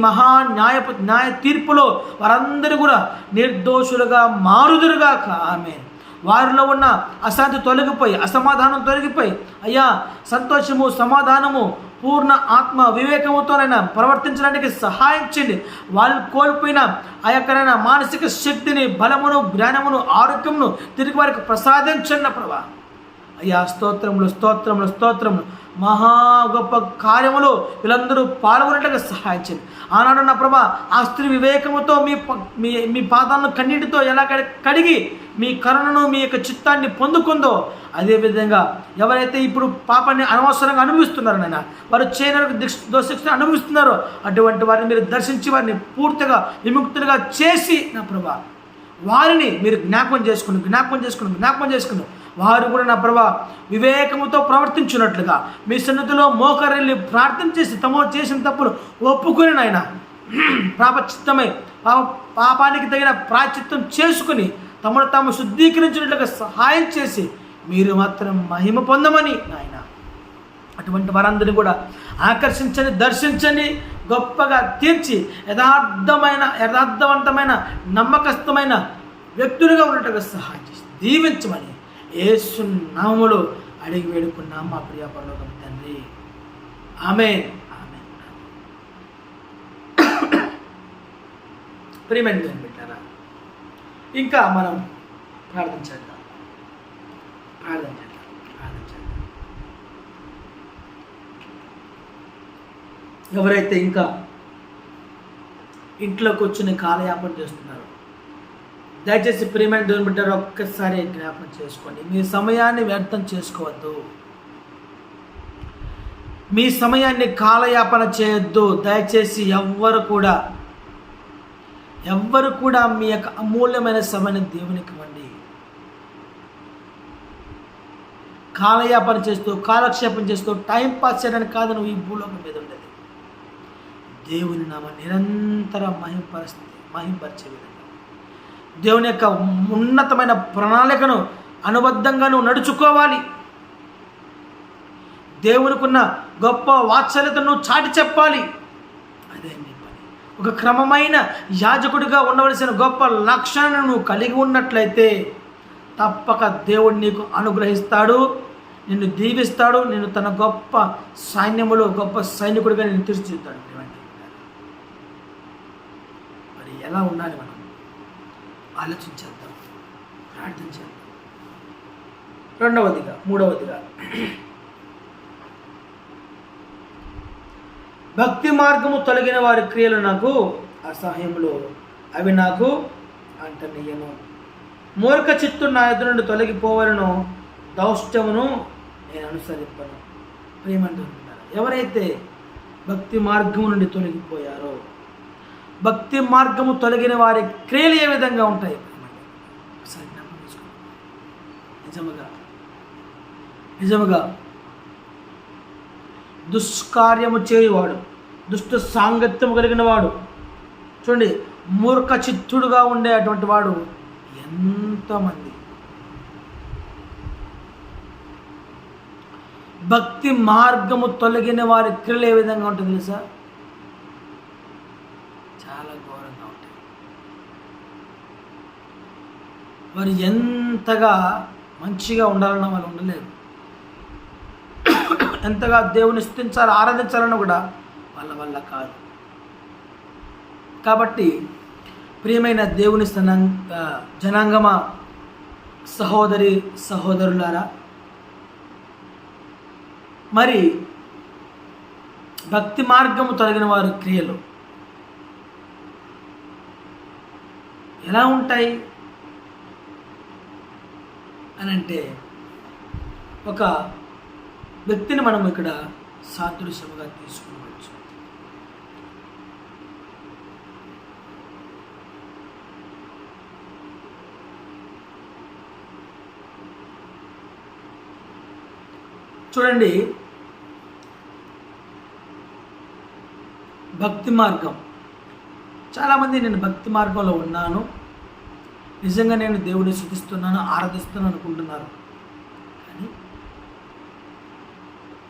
న్యాయ తీర్పులో వారందరూ కూడా నిర్దోషులుగా మారుదురుగాక. ఆమేన్. వారిలో ఉన్న అశాంతి తొలగిపోయి, అసమాధానం తొలగిపోయి, అయ్యా సంతోషము, సమాధానము, పూర్ణ ఆత్మ వివేకముతోనైనా ప్రవర్తించడానికి సహాయం చేయండి. వాళ్ళు కోల్పోయిన ఆ యొక్క మానసిక శక్తిని, బలమును, జ్ఞానమును, ఆరోగ్యమును తిరిగి వారికి ప్రసాదించండి ప్రభా. అయ్యా స్తోత్రములు, స్తోత్రములు, స్తోత్రములు. మహా గొప్ప కార్యములు వీళ్ళందరూ పాల్గొనేట్టుగా సహాయం చేయండి. ఆనాడు నా ప్రభా ఆ స్త్రీ వివేకముతో మీ పాదాలను కన్నీటితో ఎలా కడిగి మీ కరుణను, మీ యొక్క చిత్తాన్ని పొందుకుందో, అదేవిధంగా ఎవరైతే ఇప్పుడు పాపాన్ని అనవసరంగా అనుభవిస్తున్నారో నాయన, వారు చేయడానికి దోషిక్షను అనుభవిస్తున్నారో, అటువంటి వారిని మీరు దర్శించి వారిని పూర్తిగా విముక్తులుగా చేసి నా ప్రభా వారిని మీరు జ్ఞాపకం చేసుకుని వారు కూడా నా ప్రభా వివేకముతో ప్రవర్తించున్నట్లుగా మీ సన్నిధిలో మోకరిల్లి ప్రార్థన చేసి తమ చేసిన తప్పులు ఒప్పుకొని నాయన ప్రాపచిత్తమై పాపానికి తగిన ప్రాచిత్తం చేసుకుని తమను తాము శుద్ధీకరించినట్లుగా సహాయం చేసి మీరు మాత్రం మహిమ పొందమని నాయన అటువంటి వారందరినీ కూడా ఆకర్షించండి, దర్శించండి, గొప్పగా తీర్చి యథార్థవంతమైన నమ్మకస్తమైన వ్యక్తులుగా ఉన్నట్టుగా సహాయం చేసి దీవించమని యేసు నామములో అడిగి వేడుకున్నాం మా ప్రియ పరలోకపు తండ్రి. ఆమేన్. ఆమేన్. ప్రియమైన బిడ్డలారా, ఇంకా మనం ప్రార్థన చేద్దాం. ఎవరైతే ఇంకా ఇంట్లో కూర్చుని కాలయాపన చేస్తున్నారు, దయచేసి ప్రియమైన దేవుని బిడ్డలు ఒక్కసారి జ్ఞాపకం చేసుకోండి. మీ సమయాన్ని వ్యర్థం చేసుకోవద్దు, మీ సమయాన్ని కాలయాపన చేయొద్దు. దయచేసి ఎవ్వరు కూడా మీ యొక్క అమూల్యమైన సమయాన్ని దేవునికి ఇవ్వండి. కాలయాపన చేస్తూ కాలక్షేపం చేస్తూ టైం పాస్ చేయడానికి కాదు నువ్వు ఈ భూలోకం మీద ఉండేది. దేవుని నామ నిరంతరం మహింపరిచే విధంగా దేవుని యొక్క ఉన్నతమైన ప్రణాళికను అనుబద్ధంగా నువ్వు నడుచుకోవాలి. దేవునికున్న గొప్ప వాత్సల్యతను చాటి చెప్పాలి. అదే నీ పని. ఒక క్రమమైన యాజకుడిగా ఉండవలసిన గొప్ప లక్షణాలను నువ్వు కలిగి ఉన్నట్లయితే తప్పక దేవుడు నీకు అనుగ్రహిస్తాడు, నిన్ను దీవిస్తాడు, నిన్ను తన గొప్ప సైన్యములో గొప్ప సైనికుడిగా నిన్ను తీర్చిదిద్దాడు. మరి ఎలా ఉండాలి మనం ఆలోచించేద్దాం, ప్రార్థించేద్దాం. మూడవదిగా భక్తి మార్గము తొలగిన వారి క్రియలు నాకు అసహ్యములు, అవి నాకు అంటనీయను. మూర్ఖ చిత్తు నా ఎదురు నుండి తొలగిపోవలను, దౌష్ట్యమును నేను అనుసరింపను. ప్రేమంటున్నారు, ఎవరైతే భక్తి మార్గము నుండి తొలగిపోయారో, భక్తి మార్గము తొలగిన వారి క్రియలు ఏ విధంగా ఉంటాయి ఒకసారి జ్ఞాపకం చేసుకోండి. నిజముగా దుష్కార్యము చేయువాడు, దుష్ట సాంగత్యము కలిగిన వాడు, చూడండి మూర్ఖ చిత్తుడుగా ఉండేటువంటి వాడు ఎంతమంది. భక్తి మార్గము తొలగిన వారి క్రియలు ఏ విధంగా ఉంటుంది తెలుసా? చాలా ఘోరంగా ఉంటాయి. వారు ఎంతగా మంచిగా ఉండాలన్నా వాళ్ళు ఉండలేరు. ఎంతగా దేవుని స్తుతించాలి ఆరాధించాలన్నా కూడా వాళ్ళ వల్ల కాదు. కాబట్టి ప్రియమైన దేవుని జనాంగమా, సహోదరులారా, మరి భక్తి మార్గము తొలగిన వారి క్రియలు ఎలా ఉంటాయి అని అంటే, ఒక వ్యక్తిని మనం ఇక్కడ సాదృశ్యముగా తీసుకోవచ్చు. చూడండి, భక్తి మార్గం, చాలామంది నేను భక్తి మార్గంలో ఉన్నాను, నిజంగా నేను దేవుడిని స్తుతిస్తున్నాను ఆరాధిస్తున్నాను అనుకుంటున్నారు. కానీ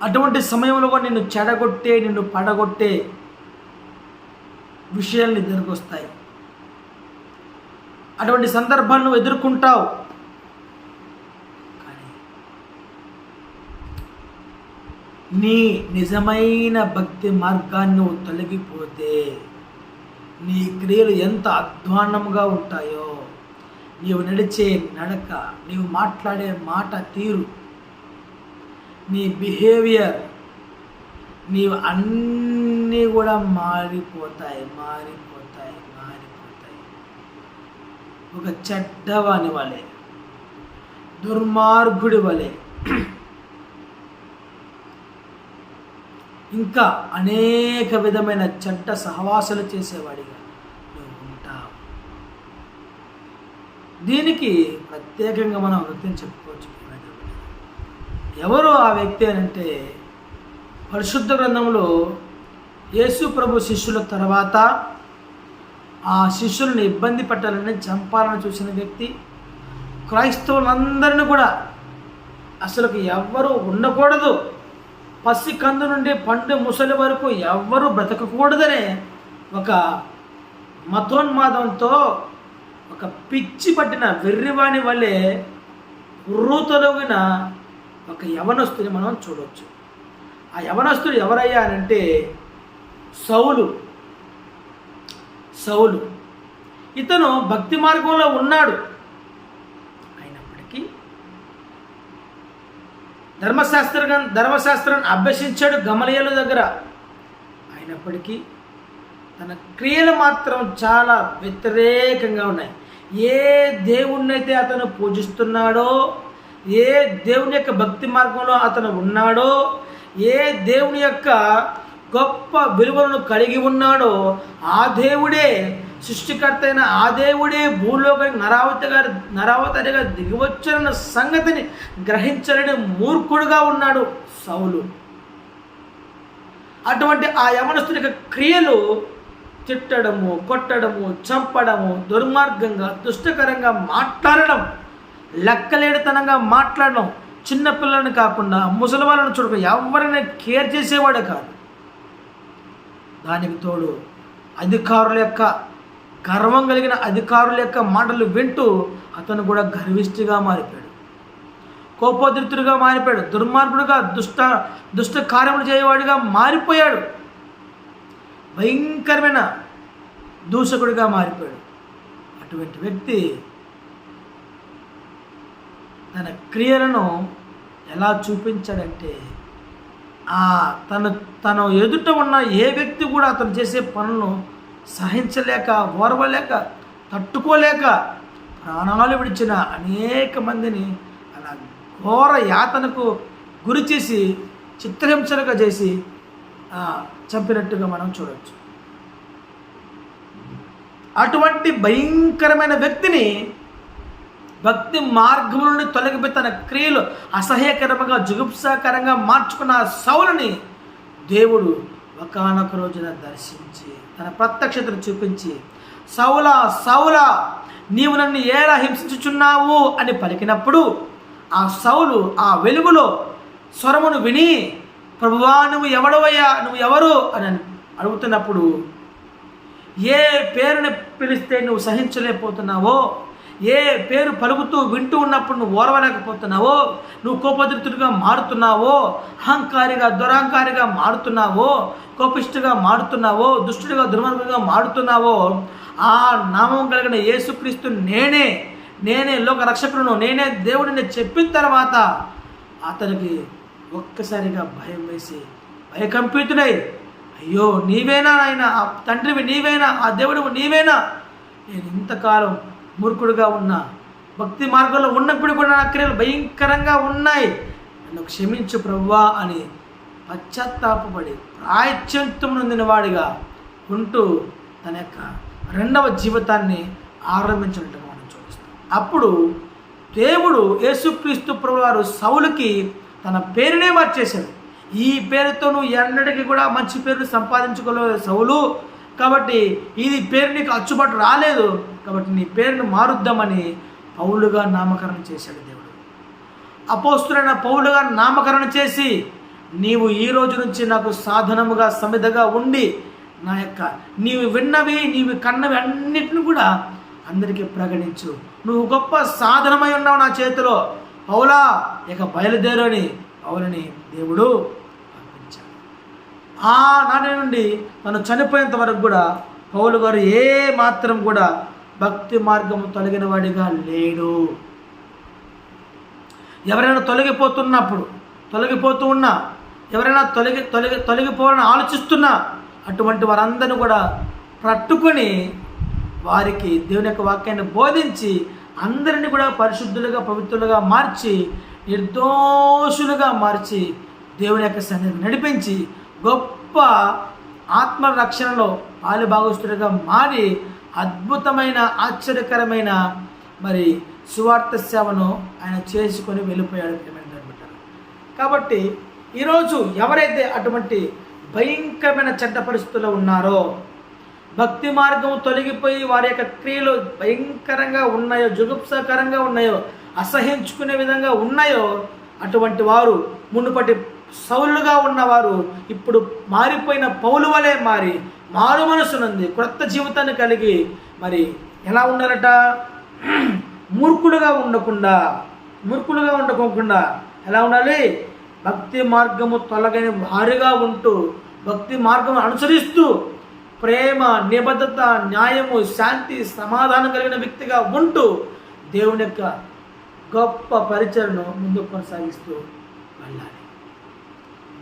అటువంటి సమయంలో నిన్ను చెడగొట్టే, నిన్ను పడగొట్టే విషయాలు నీ దగ్గరకు వస్తాయి. అటువంటి సందర్భాలను నువ్వు ఎదుర్కొంటావు. కానీ నీ నిజమైన భక్తి మార్గాన్ని నువ్వు తొలగిపోతే నీ క్రియలు ఎంత అధ్వాన్నముగా ఉంటాయో, నీవు నడిచే నడక, నీవు మాట్లాడే మాట తీరు, నీ బిహేవియర్, నీవు అన్నీ కూడా మారిపోతాయి. ఒక చెడ్డవాని వలె, దుర్మార్గుడి వలె, ఇంకా అనేక విధమైన చెడ్డ సహవాసాలు చేసేవాడిగా నువ్వు ఉంటావు. దీనికి ప్రత్యేకంగా మనం వ్యక్తిని చెప్పుకోవచ్చు. ఎవరు ఆ వ్యక్తి అని అంటే, పరిశుద్ధ గ్రంథంలో యేసు ప్రభు శిష్యుల తర్వాత ఆ శిష్యులను ఇబ్బంది పెట్టాలని, చంపాలని చూసిన వ్యక్తి, క్రైస్తవులందరినీ కూడా అసలుకి ఎవ్వరూ ఉండకూడదు, పసి కందు నుండి పండు ముసలి వరకు ఎవ్వరూ బ్రతకకూడదనే ఒక మతోన్మాదంతో, ఒక పిచ్చి పట్టిన వెర్రివాణి వల్లే ఉర్రూతలోగిన ఒక యవనస్తుని మనం చూడవచ్చు. ఆ యవనస్తుడు ఎవరయ్యా అనంటే సౌలు. ఇతను భక్తి మార్గంలో ఉన్నాడు. అయినప్పటికీ ధర్మశాస్త్రాన్ని అభ్యసించాడు గమలీయేలు దగ్గర. అయినప్పటికీ తన క్రియలు మాత్రం చాలా వ్యతిరేకంగా ఉన్నాయి. ఏ దేవుణ్ణైతే అతను పూజిస్తున్నాడో, ఏ దేవుని యొక్క భక్తి మార్గంలో అతను ఉన్నాడో, ఏ దేవుని యొక్క గొప్ప విలువలను కలిగి ఉన్నాడో, ఆ దేవుడే సృష్టికర్త అయిన ఆ దేవుడే భూలోకానికి నరావతారిగా దిగివచ్చున్న సంగతిని గ్రహించలేని మూర్ఖుడుగా ఉన్నాడు సౌలు. అటువంటి ఆ యవనస్తుని యొక్క క్రియలు తిట్టడము, కొట్టడము, చంపడము, దుర్మార్గంగా దుష్టకరంగా మాట్లాడడం, లెక్కలేనితనంగా మాట్లాడడం, చిన్నపిల్లలను కాకుండా ముసలి వాళ్ళని చూడక ఎవరిని కేర్ చేసేవాడే కాదు. దానికి తోడు అధికారుల యొక్క గర్వం కలిగిన అధికారుల యొక్క మాటలు వింటూ అతను కూడా గర్విష్ఠిగా మారిపోయాడు, కోపోద్రిక్తుడిగా మారిపోయాడు, దుర్మార్గుడిగా దుష్ట కార్యములు చేయవాడిగా మారిపోయాడు, భయంకరమైన దూషకుడిగా మారిపోయాడు. అటువంటి వ్యక్తి తన క్రియలను ఎలా చూపించాడంటే, తన ఎదుట ఉన్న ఏ వ్యక్తి కూడా అతను చేసే పనులను సహించలేక, ఓర్వలేక, తట్టుకోలేక ప్రాణాలు విడిచిన అనేక మందిని అలా ఘోర యాతనకు గురి చేసి, చిత్రహింసలుగా చేసి చంపినట్టుగా మనం చూడవచ్చు. అటువంటి భయంకరమైన వ్యక్తిని భక్తి మార్గం నుండి తొలగిపోయి తన క్రియలు అసహ్యకరంగా జుగుప్సాకరంగా మార్చుకున్న సౌలుని దేవుడు ఒకానొక రోజున దర్శించి తన ప్రత్యక్షతను చూపించి, సౌలా సౌలా, నీవు నన్ను ఎలా హింసించుచున్నావు అని పలికినప్పుడు ఆ సౌలు ఆ వెలుగులో స్వరమును విని, ప్రభువా నువ్వు ఎవడవయ్యా, నువ్వు ఎవరు అని అడుగుతున్నప్పుడు, ఏ పేరుని పిలిస్తే నువ్వు సహించలేకపోతున్నావో, ఏ పేరు పలుకుతూ వింటూ ఉన్నప్పుడు నువ్వు ఓర్వలేకపోతున్నావో, నువ్వు కోపద్రిక్తుడిగా మారుతున్నావో, అహంకారిగా దురహంకారిగా మారుతున్నావో, కోపిష్టిగా మారుతున్నావో, దుష్టుడిగా దుర్మార్గుడిగా మారుతున్నావో, ఆ నామం కలిగిన యేసుక్రీస్తు నేనే లోక రక్షకుడును, నేనే దేవుడిని చెప్పిన తర్వాత అతనికి ఒక్కసారిగా భయం వేసి భయకంపితుడై, అయ్యో నీవేనా ఆయన, ఆ తండ్రివి నీవేనా, ఆ దేవుడివి నీవేనా, నేను ఇంతకాలం మూర్ఖుడుగా ఉన్నా, భక్తి మార్గంలో ఉన్నప్పుడు కూడా నా క్రియలు భయంకరంగా ఉన్నాయి, నన్ను క్షమించు ప్రభువా అని పశ్చాత్తాపడి ప్రాయశ్చిత్తం నొందిన వాడిగా ఉంటూ తన యొక్క రెండవ జీవితాన్ని ఆరంభించినట్టుగా మనం చూస్తాం. అప్పుడు దేవుడు యేసుక్రీస్తు ప్రభువారు సౌలుకి తన పేరునే మార్చేశాడు. ఈ పేరుతో నువ్వు ఎన్నటికీ కూడా మంచి పేరుని సంపాదించుకోలేవు సౌలు, కాబట్టి ఇది పేరు నీకు అచ్చుబాటు రాలేదు, కాబట్టి నీ పేరును మారుద్దామని పౌలుగా నామకరణం చేశాడు దేవుడు. అపోస్తులైన పౌలుగా నామకరణం చేసి, నీవు ఈ రోజు నుంచి నాకు సాధనముగా సమిధగా ఉండి నా యొక్క నీవు విన్నవి నీవు కన్నవి అన్నిటిని కూడా అందరికీ ప్రకటించు, నువ్వు గొప్ప సాధనమై ఉన్నావు నా చేతిలో పౌలా, ఇక బయలుదేరు అని పౌలని దేవుడు పంపించాడు. ఆ నాటి నుండి తను చనిపోయేంత వరకు కూడా పౌలు గారు ఏ మాత్రం కూడా భక్తి మార్గము తొలగిన వాడిగా లేడు. ఎవరైనా తొలగిపోతూ ఉన్నా, ఎవరైనా తొలగిపోవాలని ఆలోచిస్తున్నా, అటువంటి వారందరినీ కూడా పట్టుకొని వారికి దేవుని యొక్క వాక్యాన్ని బోధించి అందరినీ కూడా పరిశుద్ధులుగా పవిత్రులుగా మార్చి నిర్దోషులుగా మార్చి దేవుని యొక్క సన్నిధిని నడిపించి గొప్ప ఆత్మరక్షణలో పాలుభాగస్తులుగా మారి అద్భుతమైన ఆశ్చర్యకరమైన మరి సువార్త సేవను ఆయన చేసుకొని వెళ్ళిపోయాడు. కాబట్టి ఈరోజు ఎవరైతే అటువంటి భయంకరమైన చెడ్డ పరిస్థితుల్లో ఉన్నారో, భక్తి మార్గం తొలగిపోయి వారి యొక్క క్రియలు భయంకరంగా ఉన్నాయో, జుగుప్సాకరంగా ఉన్నాయో, అసహించుకునే విధంగా ఉన్నాయో, అటువంటి వారు మునుపటి సౌలుగా ఉన్నవారు ఇప్పుడు మారిపోయిన పౌలు వలె మారు మనసునుంది క్రొత్త జీవితాన్ని కలిగి మరి ఎలా ఉండాలట, మూర్ఖులుగా ఉండకోకుండా ఎలా ఉండాలి, భక్తి మార్గము తొలగని వారిగా ఉంటూ భక్తి మార్గము అనుసరిస్తూ ప్రేమ, నిబద్ధత, న్యాయము, శాంతి, సమాధానం కలిగిన వ్యక్తిగా ఉంటూ దేవుని యొక్క గొప్ప పరిచయను ముందుకు కొనసాగిస్తూ వెళ్ళాలి.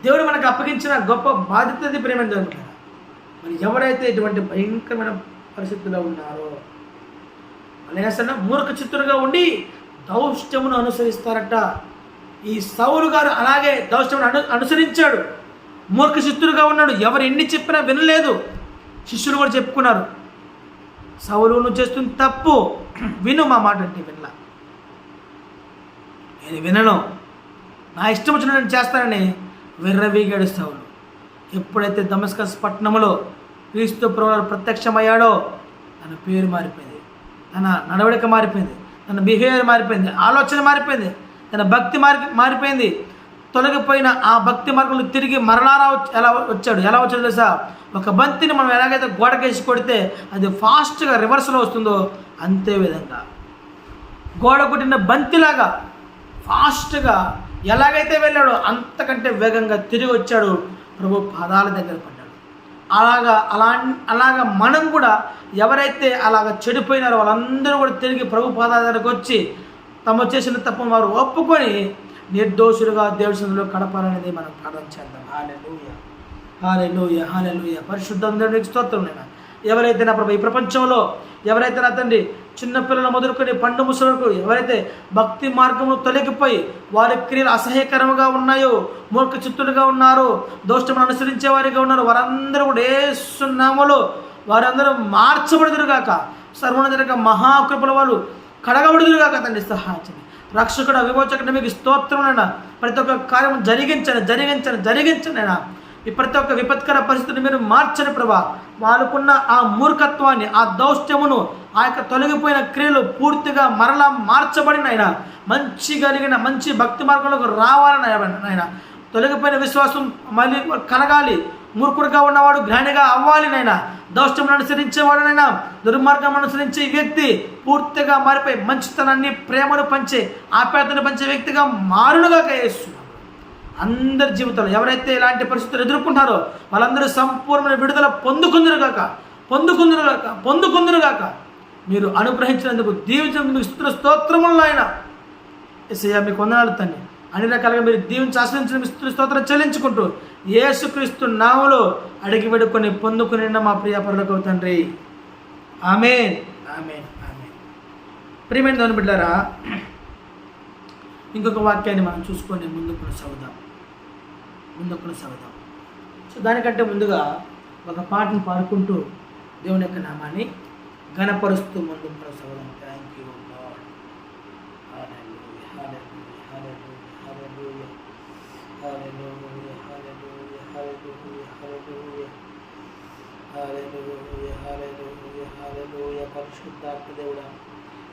దేవుడు మనకు అప్పగించిన గొప్ప బాధ్యత ప్రేమ జరుగుతుంది. మరి ఎవరైతే ఇటువంటి భయంకరమైన పరిస్థితుల్లో ఉన్నారో వాళ్ళు మూర్ఖ చిత్తులుగా ఉండి దౌష్ట్యమును అనుసరిస్తారట. ఈ సౌలు గారు అలాగే దౌష్ట్యమును అనుసరించాడు, మూర్ఖ చిత్తులుగా ఉన్నాడు. ఎవరు ఎన్ని చెప్పినా వినలేదు. శిష్యులు కూడా చెప్పుకున్నారు, సౌలు నువ్వు చేస్తుంది తప్పు, విను మా మాట అంటే వినలా. నేను వినను, నా ఇష్టం వచ్చిన నేను చేస్తానని విర్రవీగాడు సౌలు. ఎప్పుడైతే దమస్కస్ పట్టణంలో క్రీస్తు ప్రభువు ప్రత్యక్షమయ్యాడో తన పేరు మారిపోయింది, తన నడవడిక మారిపోయింది, తన బిహేవియర్ మారిపోయింది, ఆలోచన మారిపోయింది, తన భక్తి మారిపోయింది. తొలగిపోయిన ఆ భక్తి మార్గంలో తిరిగి మరణారా ఎలా వచ్చాడో తెలుసా? ఒక బంతిని మనం ఎలాగైతే గోడకేసి కొడితే అది ఫాస్ట్గా రివర్స్లో వస్తుందో అంతే విధంగా గోడ కొట్టిన బంతిలాగా ఫాస్ట్గా ఎలాగైతే వెళ్ళాడో అంతకంటే వేగంగా తిరిగి వచ్చాడు, ప్రభు పాదాల దగ్గర పడ్డాడు. అలాగా మనం కూడా ఎవరైతే అలాగ చెడిపోయినారో వాళ్ళందరూ కూడా తిరిగి ప్రభు పాదాల దగ్గరకు వచ్చి తమ చేసిన తప్పును వారు ఒప్పుకొని నిర్దోషులుగా దేవుడి సన్నిధిలో గడపాలనేది మనం ప్రార్థన చేద్దాం. హల్లెలూయా, హల్లెలూయా, హల్లెలూయా. పరిశుద్ధ దేవునికి స్తోత్రం. నేను ఎవరైతే నా ప్రభు ఈ ప్రపంచంలో ఎవరైతే నా తండ్రి చిన్నపిల్లలు మొదలుకొని పండు ముసలకు ఎవరైతే భక్తి మార్గంలో తొలగిపోయి వారి క్రియలు అసహ్యకరంగా ఉన్నాయో, మూర్ఖ చిత్తులుగా ఉన్నారు, దోషమును అనుసరించే వారిగా ఉన్నారు, వారందరూ కూడా యేసు నామములో వారందరూ మార్చబడుదురుగాక. సర్వోన్నతుడైన మహాకృపల వాళ్ళు కడగబడుదురుగాక. తండ్రి సహాయం రక్షకుడు విమోచకుడు మీకు స్తోత్రములైనా ప్రతి ఒక్క కార్యం జరిగించనైనా ఈ ప్రతి ఒక్క విపత్కర పరిస్థితిని మీరు మార్చని ప్రభా. వాళ్ళకున్న ఆ మూర్ఖత్వాన్ని, ఆ దౌష్ట్యమును, ఆ యొక్క తొలగిపోయిన క్రియలు పూర్తిగా మరలా మార్చబడినైనా మంచి కలిగిన మంచి భక్తి మార్గంలోకి రావాలని ఆయన తొలగిపోయిన విశ్వాసం మళ్ళీ కలగాలి. మూర్ఖుడిగా ఉన్నవాడు జ్ఞానిగా అవ్వాలినైనా, దౌష్ట్యమును అనుసరించేవాడునైనా, దుర్మార్గం అనుసరించే వ్యక్తి పూర్తిగా మారిపోయి మంచితనాన్ని, ప్రేమను పంచే, ఆప్యాయతను పంచే వ్యక్తిగా మారునుగా చేస్తున్నాడు. అందరి జీవితంలో ఎవరైతే ఇలాంటి పరిస్థితులు ఎదుర్కొంటారో వాళ్ళందరూ సంపూర్ణమైన విడుదల పొందుకుందురుగాక. మీరు అనుగ్రహించినందుకు దీవించినందుకు స్తోత్రములు ఆయన. యేసయ్యా మీకు వందనాలు తండ్రి. అన్ని రకాలుగా మీరు దీవించి ఆశ్రయించిన స్తోత్రం చెల్లించుకుంటూ యేసుక్రీస్తు నామములో అడిగి వేడుకొని పొందుకుని మా ప్రియ పరలోకపు తండ్రి. ఆమేన్, ఆమేన్, ఆమేన్. ప్రియమైన దేవుని బిడ్డలారా, ఇంకొక వాక్యాన్ని మనం చూసుకొని ముందుకు కొనసాగుదాం. సో దానికంటే ముందుగా ఒక పాటను పాడుకుంటూ దేవుని యొక్క నామాన్ని ఘనపరుస్తూ ముందుకు కొనసాగుదాం. Thank you Lord. హల్లెలూయా, హల్లెలూయా, హల్లెలూయా, హల్లెలూయా, హల్లెలూయా, హల్లెలూయా, హల్లెలూయా, హల్లెలూయా, హల్లెలూయా, హల్లెలూయా. పరిశుద్ధాత్మ దేవుడా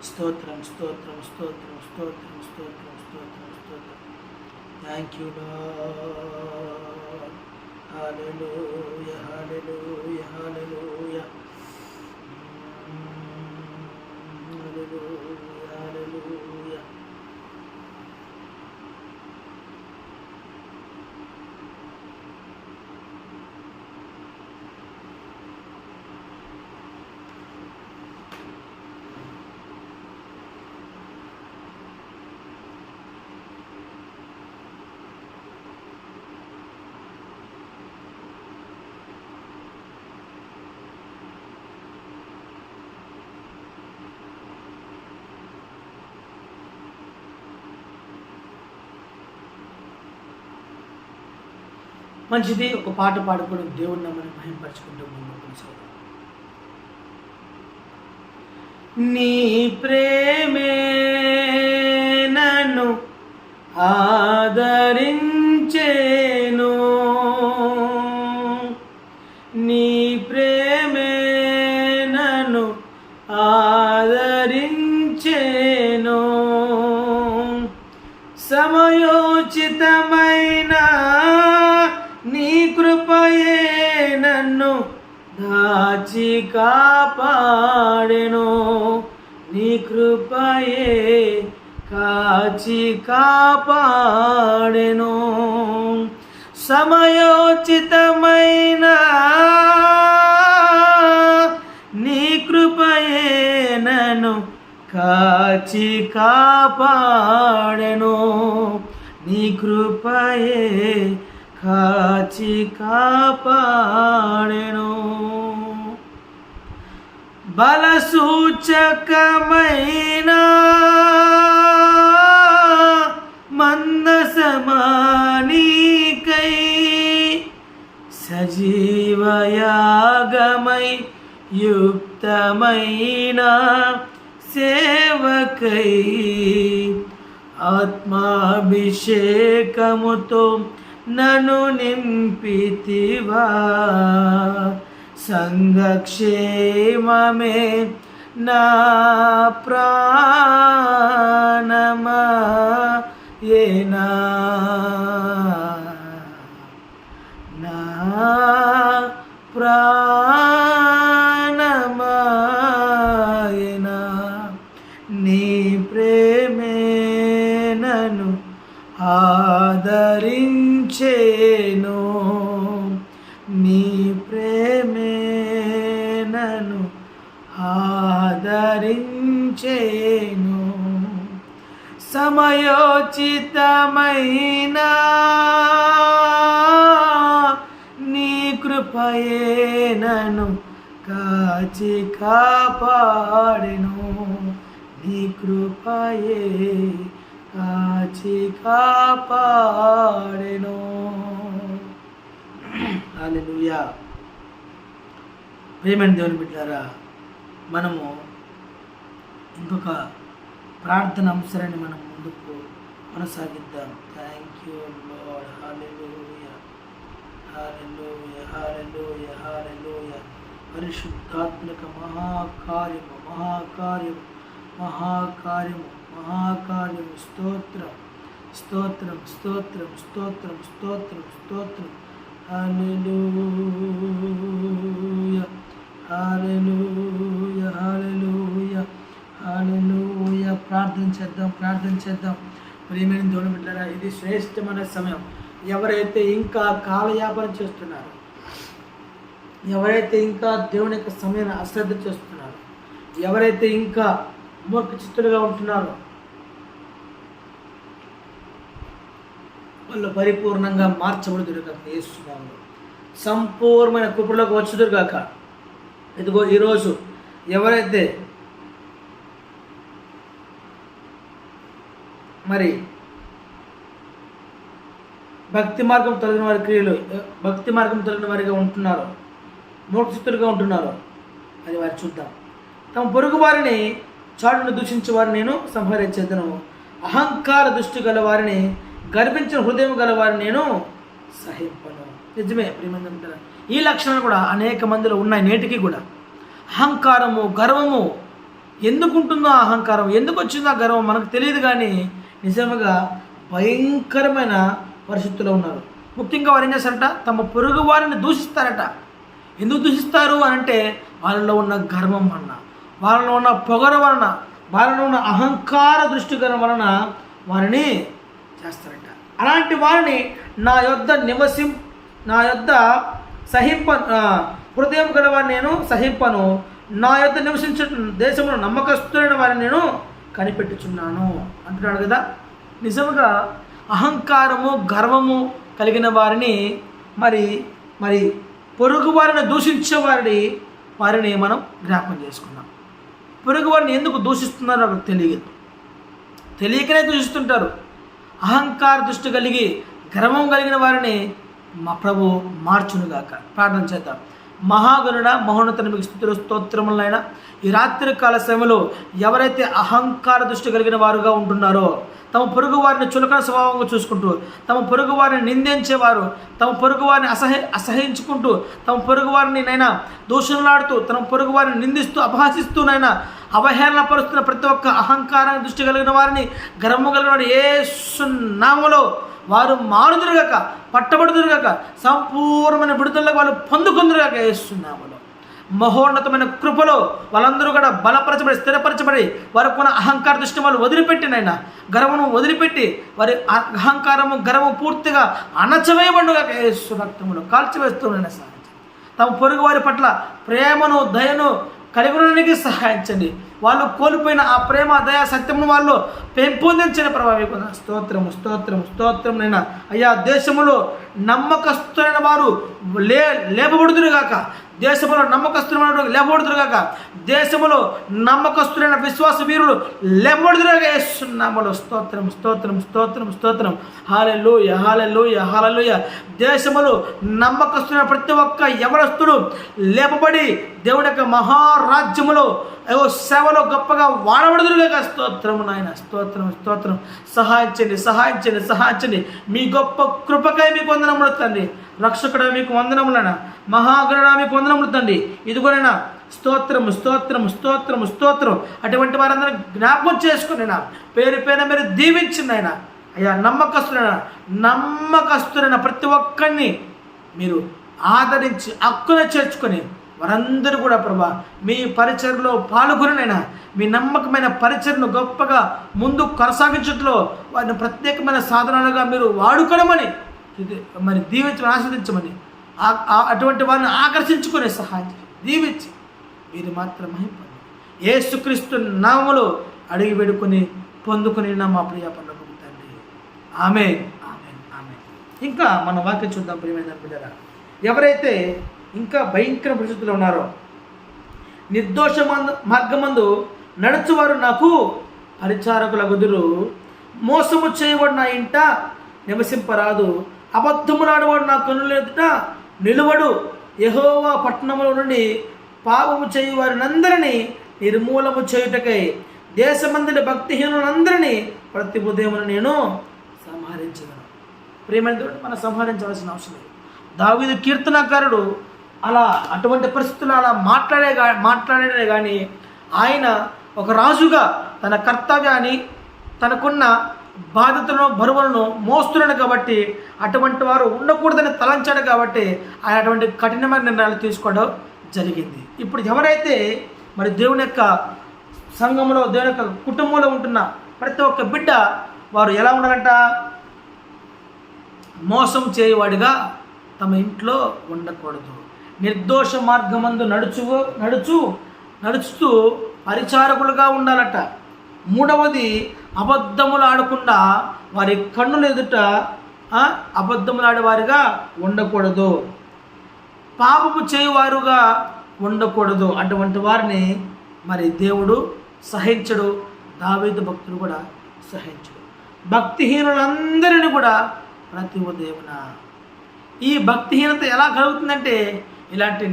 స్తోత్రం, స్తోత్రం, స్తోత్రం, స్తోత్రం, స్తోత్రం, స్తోత్రం, స్తోత్రం. Thank you Lord. హల్లెలూయా, హల్లెలూయా, హల్లెలూయా, హల్లెలూయా, హల్లెలూయా. మంచిది. ఒక పాట పాడుకొని దేవుడిని మనం మహిమపరచుకుంటూ ముందుకు కొనసాగుదాం. నీ ప్రేమే నన్ను ఆదరించేను, నీ ప్రేమే నన్ను ఆదరించేను, సమయోచితమైన నీ కృపయే నన్ను దాచి కాపాడెను, నీ కృపయే కాచి కాపాడెను, సమయోచితమైన నీ కృపయే నన్ను కాచి కాపాడెను, నీ కృపయే కాచి కాపాడెను. బలసూచకమైన మందసమానికై సజీవయాగమై యుక్తమైన సేవకై ఆత్మాభిషేకముతో నన్ను నింపితివా. సంఘక్షేమమే నా ప్రాణమయేనా. నా ప్రాణమయేనా. నీ ప్రేమే నన్ను ఆదరించేను. నీ ప్రేమే నన్ను ఆదరించేను. సమయోచితమైన నీ కృపయే నన్ను కాచి కాపాడెను. నీ కృపయే కాచి కాపాడెను. హల్లెలూయా. ప్రియమైన దేవుని బిడ్డలారా, మనము ఇంకొక ప్రార్థన అంశాన్ని మనం ముందుకు కొనసాగిద్దాం. Thank you Lord. హల్లెలూయా, హల్లెలూయా, హల్లెలూయా, హల్లెలూయా. పరిశుద్ధాత్మక మహాకార్యము, మహాకార్యము, మహాకార్యము, మహాకార్యము. స్తోత్రం, స్తోత్రం, స్తోత్రం, స్తోత్రం, స్తోత్రం, స్తోత్రం. హల్లెలూయా, హల్లెలూయా, హల్లెలూయా, హల్లెలూయా. ప్రార్థన చేద్దాం, ప్రార్థన చేద్దాం. ప్రియమైన దేవుని బిడ్డలారా, ఇది శ్రేష్టమైన సమయం. ఎవరైతే ఇంకా కాలయాపన చేస్తున్నారో, ఎవరైతే ఇంకా దేవుని యొక్క సమయాన్ని అశ్రద్ధ చేస్తున్నారో, ఎవరైతే ఇంకా మూర్ఖ చిత్తులుగా ఉంటున్నారో, వాళ్ళు పరిపూర్ణంగా మార్చబడుదురుగాక. యేసు నామములో సంపూర్ణమైన కృపలోకి వచ్చుదురుగాక. ఇదిగో ఈరోజు ఎవరైతే మరి భక్తి మార్గం తొలగిన వారి క్రియలు, భక్తి మార్గం తొలగిన వారిగా ఉంటున్నారో, మూర్ఖచిత్తులుగా ఉంటున్నారో అది వారు చూద్దాం. తమ పొరుగు వారిని చాటును దూషించే వారిని నేను సంహరించేదను. అహంకార దృష్టి గల వారిని, గర్వించిన హృదయం గల వారిని నేను సహింపను. నిజమే ప్రియమైన, ఈ లక్షణాలు కూడా అనేక మందిలో ఉన్నాయి నేటికి కూడా. అహంకారము, గర్వము. ఎందుకు ఉంటుందో ఆ అహంకారం, ఎందుకు వచ్చిందో ఆ గర్వం మనకు తెలియదు, కానీ నిజంగా భయంకరమైన పరిస్థితుల్లో ఉన్నారు. ముఖ్యంగా వారు ఏం చేస్తారట, తమ పొరుగు వారిని దూషిస్తారట. ఎందుకు దూషిస్తారు అని అంటే వాళ్ళలో ఉన్న గర్వం వలన, వాళ్ళలో ఉన్న పొగరు వలన, వాళ్ళలో ఉన్న అహంకార దృష్టి వలన వారిని చేస్తారట. అలాంటి వారిని నా యొద్ద హృదయం గల వారిని నేను సహింపను. నా యొద్ద నివసించే దేశంలో నమ్మకస్తులైన వారిని నేను కనిపెట్టుచున్నాను అంటున్నాడు కదా. నిజముగా అహంకారము, గర్వము కలిగిన వారిని మరి పొరుగు వారిని దూషించే వారిని మనం జ్ఞాపకం చేసుకున్నాం. పొరుగు వారిని ఎందుకు దూషిస్తున్నారో నాకు తెలియకనే దూషిస్తుంటారు. అహంకార దృష్టి కలిగి, గర్వం కలిగిన వారిని మా ప్రభు మార్చునుగాక. ప్రార్థన చేద్దాం. మహాగణుడ, మహోన్నతుని మీకు స్తుతులు స్తోత్రములైనా ఈ రాత్రి కాల సమయంలో ఎవరైతే అహంకార దృష్టి కలిగిన వారుగా ఉంటున్నారో, తమ పొరుగు వారిని చులకన స్వభావంగా చూసుకుంటూ, తమ పొరుగు వారిని నిందించేవారు, తమ పొరుగు వారిని అసహించుకుంటూ, తమ పొరుగు వారిని నైనా దూషణలాడుతూ, తమ పొరుగు వారిని నిందిస్తూ, అపహసిస్తూనైనా అవహేళన పరుస్తున్న ప్రతి ఒక్క అహంకారాన్ని దృష్టి కలిగిన వారిని, గర్వము కలిగిన వారిని యేసు నామములో వారు మారుదురుగాక, పట్టబడుదురుగాక, సంపూర్ణమైన విడుదలకు వాళ్ళు పొందుకుందురుగాక. యేసు నామములో మహోన్నతమైన కృపలో వాళ్ళందరూ కూడా బలపరచబడి, స్థిరపరచబడి, వారికి ఉన్న అహంకార దృష్టి వాళ్ళు వదిలిపెట్టినైనా, గర్వము వదిలిపెట్టి, వారి అహంకారము, గర్వము పూర్తిగా అణచవేయబడుగాక. యేసు రక్తములో కాల్చివేస్తూనైనా సాధించి తమ పొరుగు వారి పట్ల ప్రేమను, దయను కలిగి ఉండడానికి సహాయించండి. వాళ్ళు కోల్పోయిన ఆ ప్రేమ, దయ, సత్యమును వాళ్ళు పెంపొందించిన ప్రభావితం. స్తోత్రము స్తోత్రము స్తోత్రం నైనా. అయ్యా, దేశంలో నమ్మకస్తులైన వారు లేపబడుదురుగాక. దేశంలో నమ్మకస్తులైన లేపబడుదురుగాక. దేశంలో నమ్మకస్తులైన విశ్వాస వీరులు లేపబడుదురుగాక. యేసునామములో స్తోత్రం స్తోత్రం స్తోత్రం స్తోత్రం. హల్లెలూయా హల్లెలూయా హల్లెలూయా. దేశంలో నమ్మకస్తులైన ప్రతి ఒక్క యవనస్తుడు లేపబడి దేవుని యొక్క మహారాజ్యములో సేవలో గొప్పగా వాడబడుదురుగాక. స్తోత్రము నాయన. స్తోత్రం స్తోత్రం. సహాయించండి సహాయించండి సహాయించండి. మీ గొప్ప కృపకై మీకు వందనములు తండ్రి. రక్షకుడా మీకు వందనములైనా. మహాగణుడా మీకు వందనములు తండ్రి. ఇదిగోనైనా స్తోత్రము స్తోత్రము స్తోత్రము స్తోత్రం. అటువంటి వారందరూ జ్ఞాపకం చేసుకునేనా పేరు పేరు మీరు దీవించింది ఆయన. అయ్యా, నమ్మకస్తులైన ప్రతి ఒక్కరిని మీరు ఆదరించి హక్కున చేర్చుకొని వారందరూ కూడా ప్రభా మీ పరిచర్లో పాల్గొనైనా మీ నమ్మకమైన పరిచర్ను గొప్పగా ముందు కొనసాగించట్లో వారిని ప్రత్యేకమైన సాధనాలుగా మీరు వాడుకోవడమని మరి దీవించమని ఆస్వాదించమని అటువంటి వారిని ఆకర్షించుకునే సహాయం దీవించి మీరు మాత్రం మహింపండి. యేసుక్రీస్తు నామములో అడిగి వేడుకొని పొందుకొని మా ప్రియ పనులకు తండ్రి. ఆమేన్ ఆమేన్ ఆమేన్. ఇంకా మన వాక్యం చూద్దాం ప్రియమైన బిడ్డలారా. ఎవరైతే ఇంకా భయంకర పరిస్థితుల్లో ఉన్నారో, నిర్దోష మార్గమందు నడుచువారు నాకు పరిచారకుల గుదురు, మోసము చేయవాడు నా ఇంట నివసింపరాదు, అబద్ధములాడవాడు నా కన్నుల ఎదుట నిలువడు, యెహోవా పట్టణములో నుండి పాపము చేయువారినందరినీ నిర్మూలము చేయుటకై దేశమందరి భక్తిహీనులందరినీ ప్రతి ఉదయమును నేను సంహరించగలను. ప్రేమైన మనం సంహరించవలసిన అవసరం లేదు. దావీదు కీర్తనకారుడు అటువంటి పరిస్థితులు అలా మాట్లాడే కానీ ఆయన ఒక రాజుగా తన కర్తవ్యాన్ని, తనకున్న బాధ్యతలను, బరువులను మోస్తున్నాడు కాబట్టి అటువంటి వారు ఉండకూడదని తలంచాడు కాబట్టి ఆయన అటువంటి కఠినమైన నిర్ణయాలు తీసుకోవడం జరిగింది. ఇప్పుడు ఎవరైతే మరి దేవుని యొక్క సంఘంలో, దేవుని యొక్క కుటుంబంలో ఉంటున్న ప్రతి ఒక్క బిడ్డ వారు ఎలా ఉండాలంట? మోసం చేయవాడిగా తమ ఇంట్లో ఉండకూడదు. నిర్దోష మార్గమందు నడుచుతూ పరిచారకులుగా ఉండాలట. మూడవది, అబద్ధములు ఆడకుండా వారి కన్నుల ఎదుట అబద్ధములు ఆడేవారిగా ఉండకూడదు, పాపము చేయువారుగా ఉండకూడదు. అటువంటి వారిని మరి దేవుడు సహించడు. దావీదు భక్తులు కూడా సహించడు. భక్తిహీనులందరినీ కూడా ప్రతి ఉదయమున. ఈ భక్తిహీనత ఎలా కలుగుతుందంటే ఇలాంటి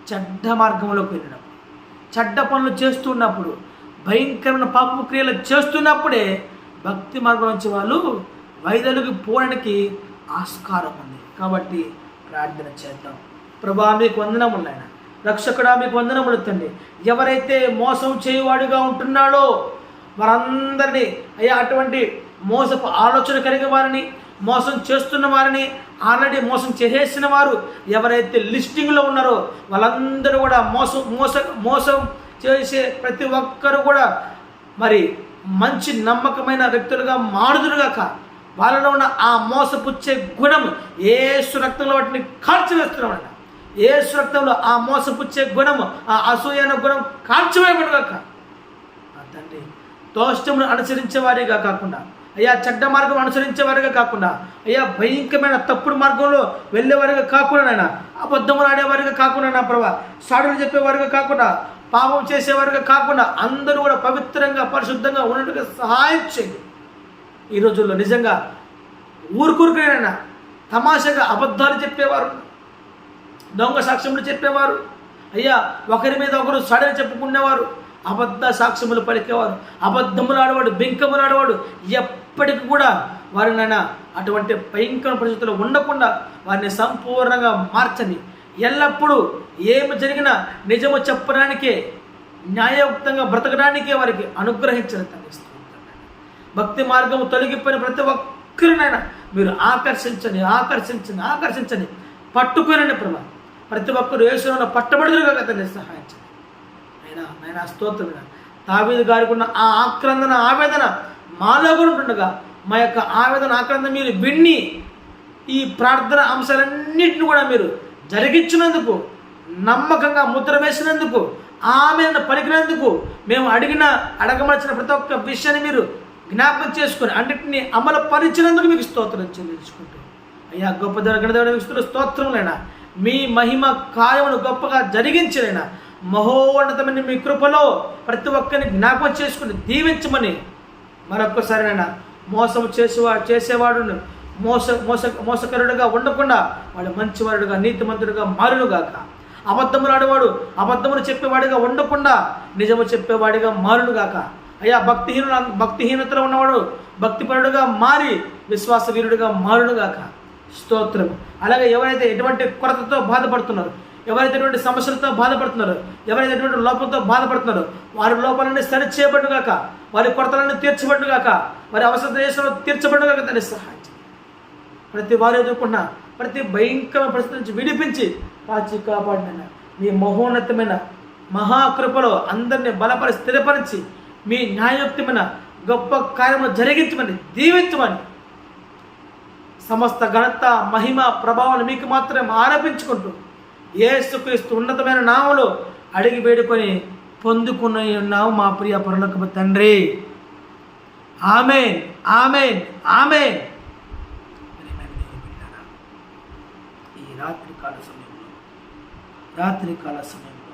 చెడ్డ మార్గంలోకి వెళ్ళినప్పుడు, చెడ్డ పనులు చేస్తున్నప్పుడు, భయంకరమైన పాపపు క్రియలు చేస్తున్నప్పుడే భక్తి మార్గం నుంచి వాళ్ళు వైదొలిగి పోవడానికి ఆస్కారం ఉంది. కాబట్టి ప్రార్థన చేద్దాం. ప్రభువా మీకు వందనములు నాయన. రక్షకుడా మీకు వందనములు తండ్రి. ఎవరైతే మోసం చేయువాడుగా ఉంటున్నాడో వారందరినీ అయ్యా అటువంటి మోసపు ఆలోచన కలిగిన వారిని, మోసం చేస్తున్న వారిని, ఆల్రెడీ మోసం చేసేసిన వారు ఎవరైతే లిస్టింగ్లో ఉన్నారో వాళ్ళందరూ కూడా మోసం చేసే ప్రతి ఒక్కరు కూడా మరి మంచి నమ్మకమైన వ్యక్తులుగా మారుదురుగాక. వాళ్ళలో ఉన్న ఆ మోసపుచ్చే గుణం యేసు రక్తంలో వాటిని కాల్చివేస్తున్నామట. యేసు రక్తంలో ఆ మోసపుచ్చే గుణము, ఆ అసూయన గుణం కాల్చివేయబడుగాక. తండ్రి, దోష్టమును అనుసరించేవారిగా కాకుండా, అయ్యా చెడ్డ మార్గం అనుసరించేవారిగా కాకుండా, అయ్యా భయంకరమైన తప్పుడు మార్గంలో వెళ్ళేవారిగా కాకుండా నాయన, అబద్ధములు ఆడేవారిగా కాకుండా నా ప్రభా, సాడులు చెప్పేవారిగా కాకుండా, పాపం చేసేవారిగా కాకుండా అందరూ కూడా పవిత్రంగా పరిశుద్ధంగా ఉన్నట్టుగా సహాయం చేయండి. ఈ రోజుల్లో నిజంగా ఊరుకూరుకైనా తమాషగా అబద్ధాలు చెప్పేవారు, దొంగ సాక్ష్యములు చెప్పేవారు, అయ్యా ఒకరి మీద ఒకరు సడని చెప్పుకునేవారు, అబద్ధ సాక్ష్యములు పలికేవారు, అబద్ధములు ఆడవాడు, బెంకములు ఆడవాడు, ఎప్పటికి కూడా వారినైనా అటువంటి భయంకర పరిస్థితుల్లో ఉండకుండా వారిని సంపూర్ణంగా మార్చండి. ఎల్లప్పుడూ ఏమి జరిగినా నిజము చెప్పడానికే, న్యాయయుక్తంగా బ్రతకడానికే వారికి అనుగ్రహించడం తగ్గిస్తుంది. భక్తి మార్గము తొలగిపోయిన ప్రతి ఒక్కరినైనా మీరు ఆకర్షించండి, పట్టుకునండి ప్రభా. ప్రతి ఒక్కరు యేసులో పట్టబడుదురుగా తండ్రి సహాయించండి. నైనా స్తోత్రం. దావీదు గారికి ఉన్న ఆ ఆక్రందన, ఆవేదన మాలో కూడా ఉంటుండగా మా యొక్క ఆవేదన, ఆక్రందన మీరు విన్ని ఈ ప్రార్థన అంశాలన్నింటిని కూడా మీరు జరిగించినందుకు, నమ్మకంగా ముద్ర వేసినందుకు, ఆమె పలికినందుకు మేము అడగమలసిన ప్రతి ఒక్క విషయాన్ని మీరు జ్ఞాపకం చేసుకొని అన్నింటినీ అమలు పరిచినందుకు మీకు స్తోత్రం చెల్లించుకుంటూ, అయ్యా గొప్ప దేవుడు స్తోత్రములైనా మీ మహిమ కార్యమును గొప్పగా జరిగించలేనా మహోన్నతమైన మీ కృపలో ప్రతి ఒక్కరిని జ్ఞాపకం చేసుకుని దీవించమని మరొక్కసారినైనా మోసం చేసేవాడు మోసకరుడుగా ఉండకుండా వాడు మంచివాడుగా నీతిమంతుడుగా మారునుగాక. అబద్ధములాడేవాడు అబద్ధములు చెప్పేవాడిగా ఉండకుండా నిజము చెప్పేవాడిగా మారునుగాక. అయ్యా భక్తిహీనతలో ఉన్నవాడు భక్తిపరుడుగా మారి విశ్వాస వీరుడుగా మారునుగాక. స్తోత్రం. అలాగే ఎవరైతే ఎటువంటి కొరతతో బాధపడుతున్నారో, ఎవరైతే ఎటువంటి సమస్యలతో బాధపడుతున్నారో, ఎవరైతే ఎటువంటి లోపంతో బాధపడుతున్నారో వారి లోపాలన్నీ సరి చేయబడుగాక, వారి కొరతలన్నీ తీర్చబడుగాక, వారి అవసర దేశంలో తీర్చబడుగాక. దాన్ని సహాయం ప్రతి వారు ఎదుర్కొన్న ప్రతి భయంకరమైన పరిస్థితి నుంచి విడిపించి కాచి కాపాడిన మీ మహోన్నతమైన మహాకృపలో అందరినీ బలపరి స్థిరపరిచి మీ న్యాయయుక్తమైన గొప్ప కార్యములు జరిగించమని దీవించమని సమస్త ఘనత మహిమ ప్రభావాలు మీకు మాత్రమే ఆరోపించుకుంటూ యేసుక్రీస్తు ఉన్నతమైన నామములో అడిగి వేడుకొని పొందుకుని ఉన్నాము మా ప్రియ పరలోకపు తండ్రి. ఆమేన్, ఆమేన్, ఆమేన్. ఈ రాత్రికాల సమయంలో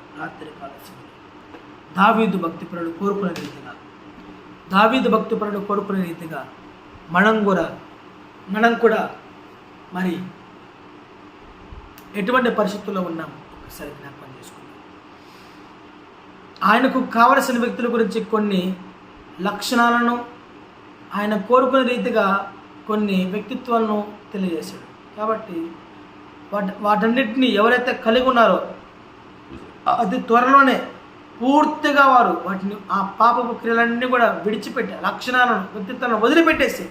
దావీదు భక్తిపరుడు కోరుకునే రీతిగా మనం కూడా మరి ఎటువంటి పరిస్థితుల్లో ఉన్నాం ఒకసారి జ్ఞాపకం చేసుకుందాం. ఆయనకు కావలసిన వ్యక్తుల గురించి కొన్ని లక్షణాలను ఆయన కోరుకునే రీతిగా కొన్ని వ్యక్తిత్వాలను తెలియజేశాడు. కాబట్టి వాటన్నిటిని ఎవరైతే కలిగి ఉన్నారో అతి త్వరలోనే పూర్తిగా వారు వాటిని ఆ పాపపు క్రియలన్నీ కూడా విడిచిపెట్టి లక్షణాలను వ్యక్తిత్వాలను వదిలిపెట్టేసి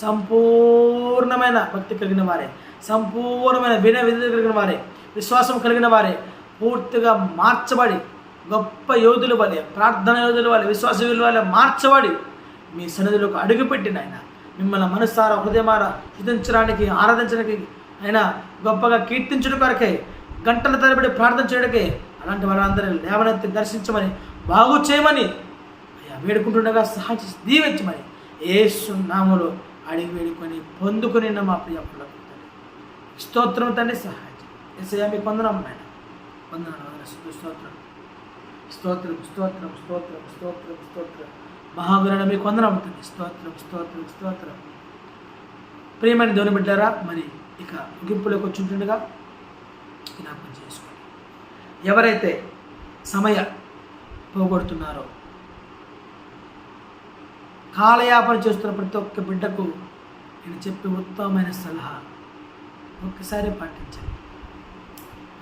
సంపూర్ణమైన భక్తి కలిగిన వారే, సంపూర్ణమైన వినయ విధేయత కలిగిన వారే, విశ్వాసం కలిగిన వారే పూర్తిగా మార్చబడి గొప్ప యోధుల వలె, ప్రార్థన యోధుల వలె, విశ్వాస యోధుల వలె మార్చబడి మీ సన్నిధిలోకి అడుగుపెట్టిన ఆయన మిమ్మల్ని మనసారా హృదయమారా స్తుతించడానికి ఆరాధించడానికి ఆయన గొప్పగా కీర్తించడం కొరకే గంటల తరబడి ప్రార్థన చేయడానికే అలాంటి వారందరినీ లేవనెత్తి దర్శించమని బాగు చేయమని అయ్యా వేడుకుంటుండగా సహాయం చేసి దీవించమని యేసు నామములో అడిగి వేడుకొని పొందుకుని మా ప్రియ స్తోత్రం తండ్రి. సహాయం యేసయ్యా మీకు వందనాలు నాయన, స్తోత్రం మహాగురుడ మీకు వందనాలు తండ్రి. స్తోత్రం. ప్రియమైన దేవుని బిడ్డారా, మరి ఇక ముగింపులోకి వచ్చుంటుండగా జ్ఞాపకం చేసుకోండి. ఎవరైతే సమయ పోగొడుతున్నారో, కాలయాపన చేస్తున్న ప్రతి ఒక్క బిడ్డకు నేను చెప్పే ఉత్తమమైన సలహా ఒక్కసారి పాటించండి.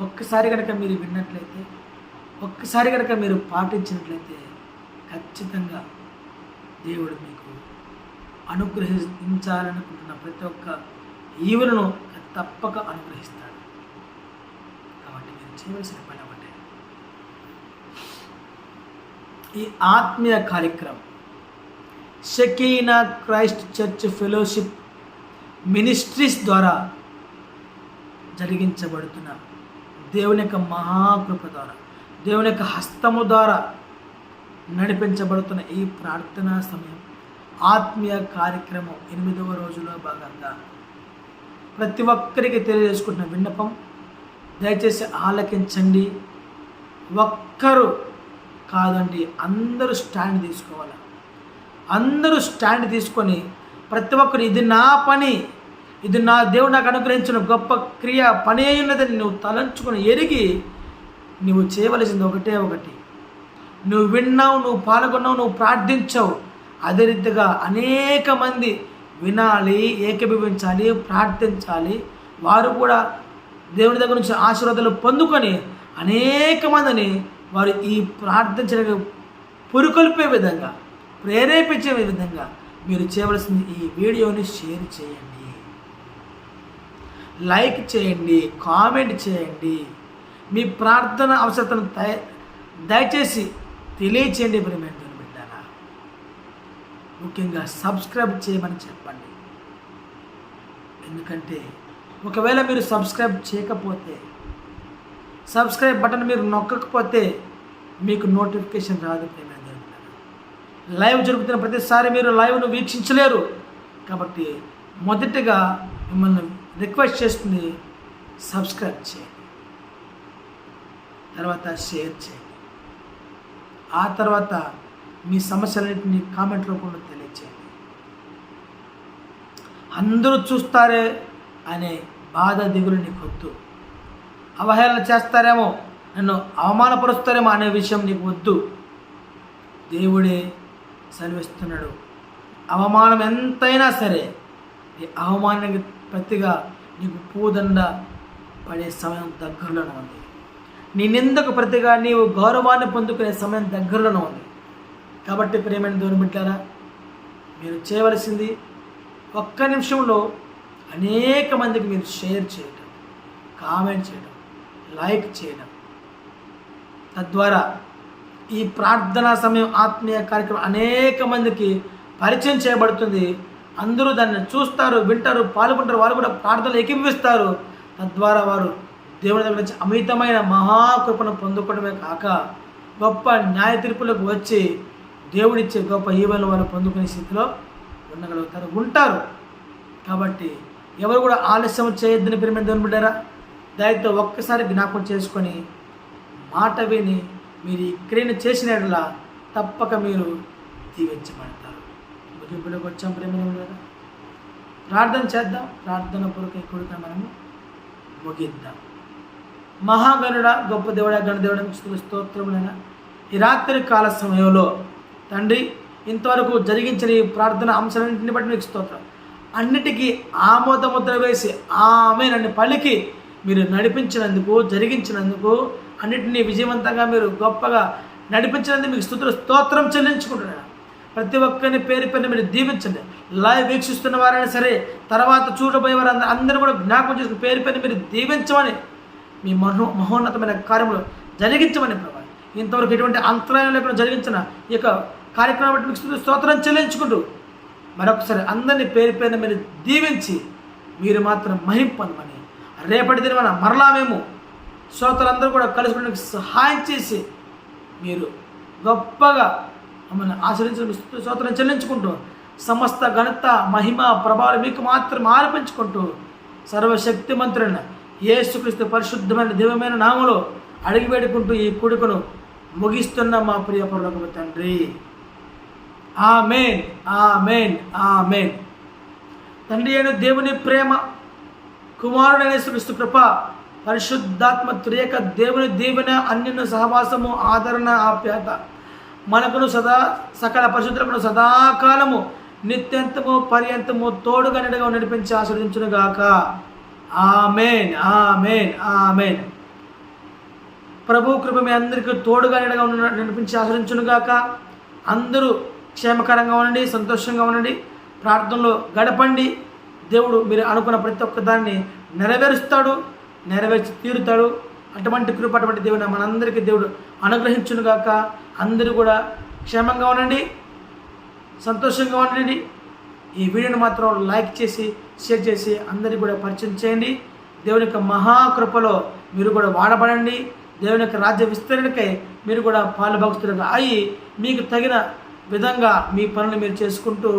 ఒక్కసారి కనుక మీరు విన్నట్లయితే, ఒక్కసారి కనుక మీరు పాటించినట్లయితే ఖచ్చితంగా దేవుడు మీకు అనుగ్రహించాలనుకుంటున్న ప్రతి ఒక్క ఈవులను తప్పక అనుగ్రహిస్తాడు. కాబట్టి మీరు చేయవలసిన పని ఒకటే, ఈ ఆత్మీయ కార్యక్రమం Shekinah Christ church fellowship ministries ద్వారా జరిగించబడుతున్న దేవుని యొక్క మహాకృప ద్వారా, దేవుని యొక్క హస్తము ద్వారా నడిపించబడుతున్న ఈ ప్రార్థనా సమయం ఆత్మీయ కార్యక్రమం 8వ రోజులో భాగంగా ప్రతి ఒక్కరికి తెలియజేసుకుంటున్న విన్నపం, దయచేసి ఆలకించండి. ఒక్కరు కాదండి, అందరూ స్టాండ్ తీసుకోవాలి. అందరూ స్టాండ్ తీసుకొని ప్రతి ఒక్కరు ఇది నా పని, ఇది నా దేవుడు నాకు అనుగ్రహించిన గొప్ప క్రియ పని ఉన్నదని నువ్వు తలంచుకొని ఎరిగి నువ్వు చేయవలసింది ఒకటి. నువ్వు విన్నావు, నువ్వు పాల్గొన్నావు, నువ్వు ప్రార్థించావు. అదే రీతిగా అనేక మంది వినాలి, ఏకీభవించాలి, ప్రార్థించాలి. వారు కూడా దేవుని దగ్గర నుంచి ఆశీర్వాదాలు పొందుకొని అనేక మందిని వారు ఈ ప్రార్థించడానికి పురుకొల్పే విధంగా, ప్రేరేపించే విధంగా మీరు చేయవలసింది ఈ వీడియోని షేర్ చేయండి, లైక్ చేయండి, కామెంట్ చేయండి. మీ ప్రార్థన అవసరతను దయచేసి తెలియచేయండి. ప్రియమైన బిడ్డలారా, ముఖ్యంగా సబ్స్క్రైబ్ చేయమని చెప్పండి. ఎందుకంటే ఒకవేళ మీరు సబ్స్క్రైబ్ చేయకపోతే, సబ్స్క్రైబ్ బటన్ మీరు నొక్కకపోతే మీకు నోటిఫికేషన్ రాదు. లైవ్ జరుగుతున్న ప్రతిసారి మీరు లైవ్ను వీక్షించలేరు. కాబట్టి మొదటిగా మిమ్మల్ని రిక్వెస్ట్ చేస్తుంది, సబ్స్క్రైబ్ చేయండి, తర్వాత షేర్ చేయండి, ఆ తర్వాత మీ సమస్యలన్నింటినీ కామెంట్ రూపంలో తెలియచేయండి. అందరూ చూస్తారే అనే బాధ దిగులు నీకు వద్దు. అవహేళన చేస్తారేమో, నన్ను అవమానపరుస్తారేమో అనే విషయం నీకు వద్దు. దేవుడే సెలవిస్తున్నాడు, అవమానం ఎంతైనా సరే ఈ అవమానానికి ప్రతిగా నీకు పూదండ పడే సమయం దగ్గరలోనే ఉంది. నీ నిందకు ప్రతిగా నీవు గౌరవాన్ని పొందుకునే సమయం దగ్గరలోనే ఉంది. కాబట్టి ప్రియమైన దేవుని బిడ్డలారా, మీరు చేయవలసింది ఒక్క నిమిషంలో అనేక మందికి మీరు షేర్ చేయడం, కామెంట్ చేయడం, లైక్ చేయడం, తద్వారా ఈ ప్రార్థనా సమయం ఆత్మీయ కార్యక్రమం అనేక మందికి పరిచయం చేయబడుతుంది. అందరూ దాన్ని చూస్తారు, వింటారు, పాల్గొంటారు, వారు కూడా ప్రార్థనలు ఏకీభవిస్తారు. తద్వారా వారు దేవుని దగ్గర నుంచి అమితమైన మహాకృపను పొందుకోవడమే కాక గొప్ప న్యాయ తీర్పులకు వచ్చి దేవుడిచ్చే గొప్ప ఈవెలు వారు పొందుకునే స్థితిలో ఉంటారు. కాబట్టి ఎవరు కూడా ఆలస్యం చేయొద్దని ప్రియమైన దేవుని బిడ్డారా, దయతో ఒక్కసారి జ్ఞాపకం చేసుకొని మాట విని మీరు ఈ క్రియను చేసినట్లా తప్పక మీరు దీవించబడతారు. ముగింపులోకి వచ్చాం ప్రియమైన బిడ్డారా, ప్రార్థన చేద్దాం. ప్రార్థన పూర్వక కూడిక మనము ముగిద్దాం. మహాగణుడ, గొప్ప దేవుడ, గణదేవుడ, స్తోత్రములైన ఈ రాత్రి కాల సమయంలో తండ్రి, ఇంతవరకు జరిగించిన ఈ ప్రార్థన అంశాలన్నింటిని బట్టి మీకు స్తోత్రం. అన్నిటికీ ఆమోద ముద్ర వేసి ఆమేన్ పలికి మీరు నడిపించినందుకు, జరిగించినందుకు, అన్నిటినీ విజయవంతంగా మీరు గొప్పగా నడిపించినందుకు మీకు స్తోత్రం చెల్లించుకుంటున్నాను. ప్రతి ఒక్కరిని పేరు పేరుని మీరు దీవించండి. లైవ్ వీక్షిస్తున్న వారైనా సరే, తర్వాత చూడబోయే వారు అందరూ కూడా జ్ఞాపకం చేసుకుని పేరు పేరుని మీరు దీవించమని, మీ మహోన్నతమైన కార్యములు జరిగించమని ప్రభావం. ఇంతవరకు ఎటువంటి అంతరాయం లేకుండా జరిగించిన ఈ యొక్క కార్యక్రమం బట్టి మీకు స్తోత్రం చెల్లించుకుంటూ మరొకసారి అందరినీ పేరు పేరున మీరు దీవించి మీరు మాత్రం మహింపనమని, రేపటి దినమన మరలా మేము శ్రోతలందరూ కూడా కలుసుకోవడానికి సహాయం చేసి మీరు గొప్పగా మమ్మల్ని ఆశ్రయించిన స్తోత్రం చెల్లించుకుంటూ సమస్త ఘనత, మహిమ, ప్రభావాలు మీకు మాత్రం ఆరోపించుకుంటూ సర్వశక్తిమంతుడైన యేసుక్రీస్తు పరిశుద్ధమైన దివ్యమైన నామములో అడిగి వేడుకుంటూ ఈ కూడికను ముగిస్తున్న మా ప్రియ పరలోకపు తండ్రి. ఆమేన్, ఆమేన్, ఆమేన్. తండ్రి అయిన దేవుని ప్రేమ, కుమారుడైన యేసుక్రీస్తు కృప, పరిశుద్ధాత్మ త్రియక దేవుని దీవెన, అన్యున సహవాసము, ఆదరణ, ఆప్యాయత మనకును సదా సకల పరిశుద్ధులకు సదాకాలము నిత్యంతము పర్యంతము తోడుగా నిడగా నడిపించి ఆశీర్వదించునుగాక. ఆమేన్, ఆమేన్, ఆమేన్. ప్రభు కృప మీ అందరికీ తోడుగా నిడగా నడిపించి ఆశీర్వదించునుగాక. అందరూ క్షేమకరంగా ఉండండి, సంతోషంగా ఉండండి, ప్రార్థనలో గడపండి. దేవుడు మీరు అనుకున్న ప్రతి ఒక్క దాన్ని నెరవేరుస్తాడు, నెరవేర్చి తీరుతాడు. అటువంటి కృప, అటువంటి దేవుడు మనందరికీ దేవుడు అనుగ్రహించునుగాక. అందరూ కూడా క్షేమంగా ఉండండి, సంతోషంగా ఉండండి. ఈ వీడియోని మాత్రం లైక్ చేసి షేర్ చేసి అందరికీ కూడా పరిచయం చేయండి. దేవుని యొక్క మహాకృపలో మీరు కూడా వాడబడండి. దేవుని యొక్క రాజ్య విస్తరణకై మీరు కూడా పాలుభాగస్తులుగా అయ్యి మీకు తగిన విధంగా మీ పనులు మీరు చేసుకుంటూ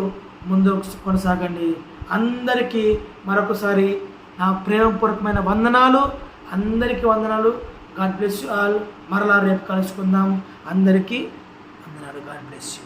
ముందు కొనసాగండి. అందరికీ మరొకసారి నా ప్రేమపూర్వకమైన వందనాలు. అందరికీ వందనాలు. God bless you all. మరలా రేపు కలుసుకుందాం. అందరికీ వందనాలు. God bless you.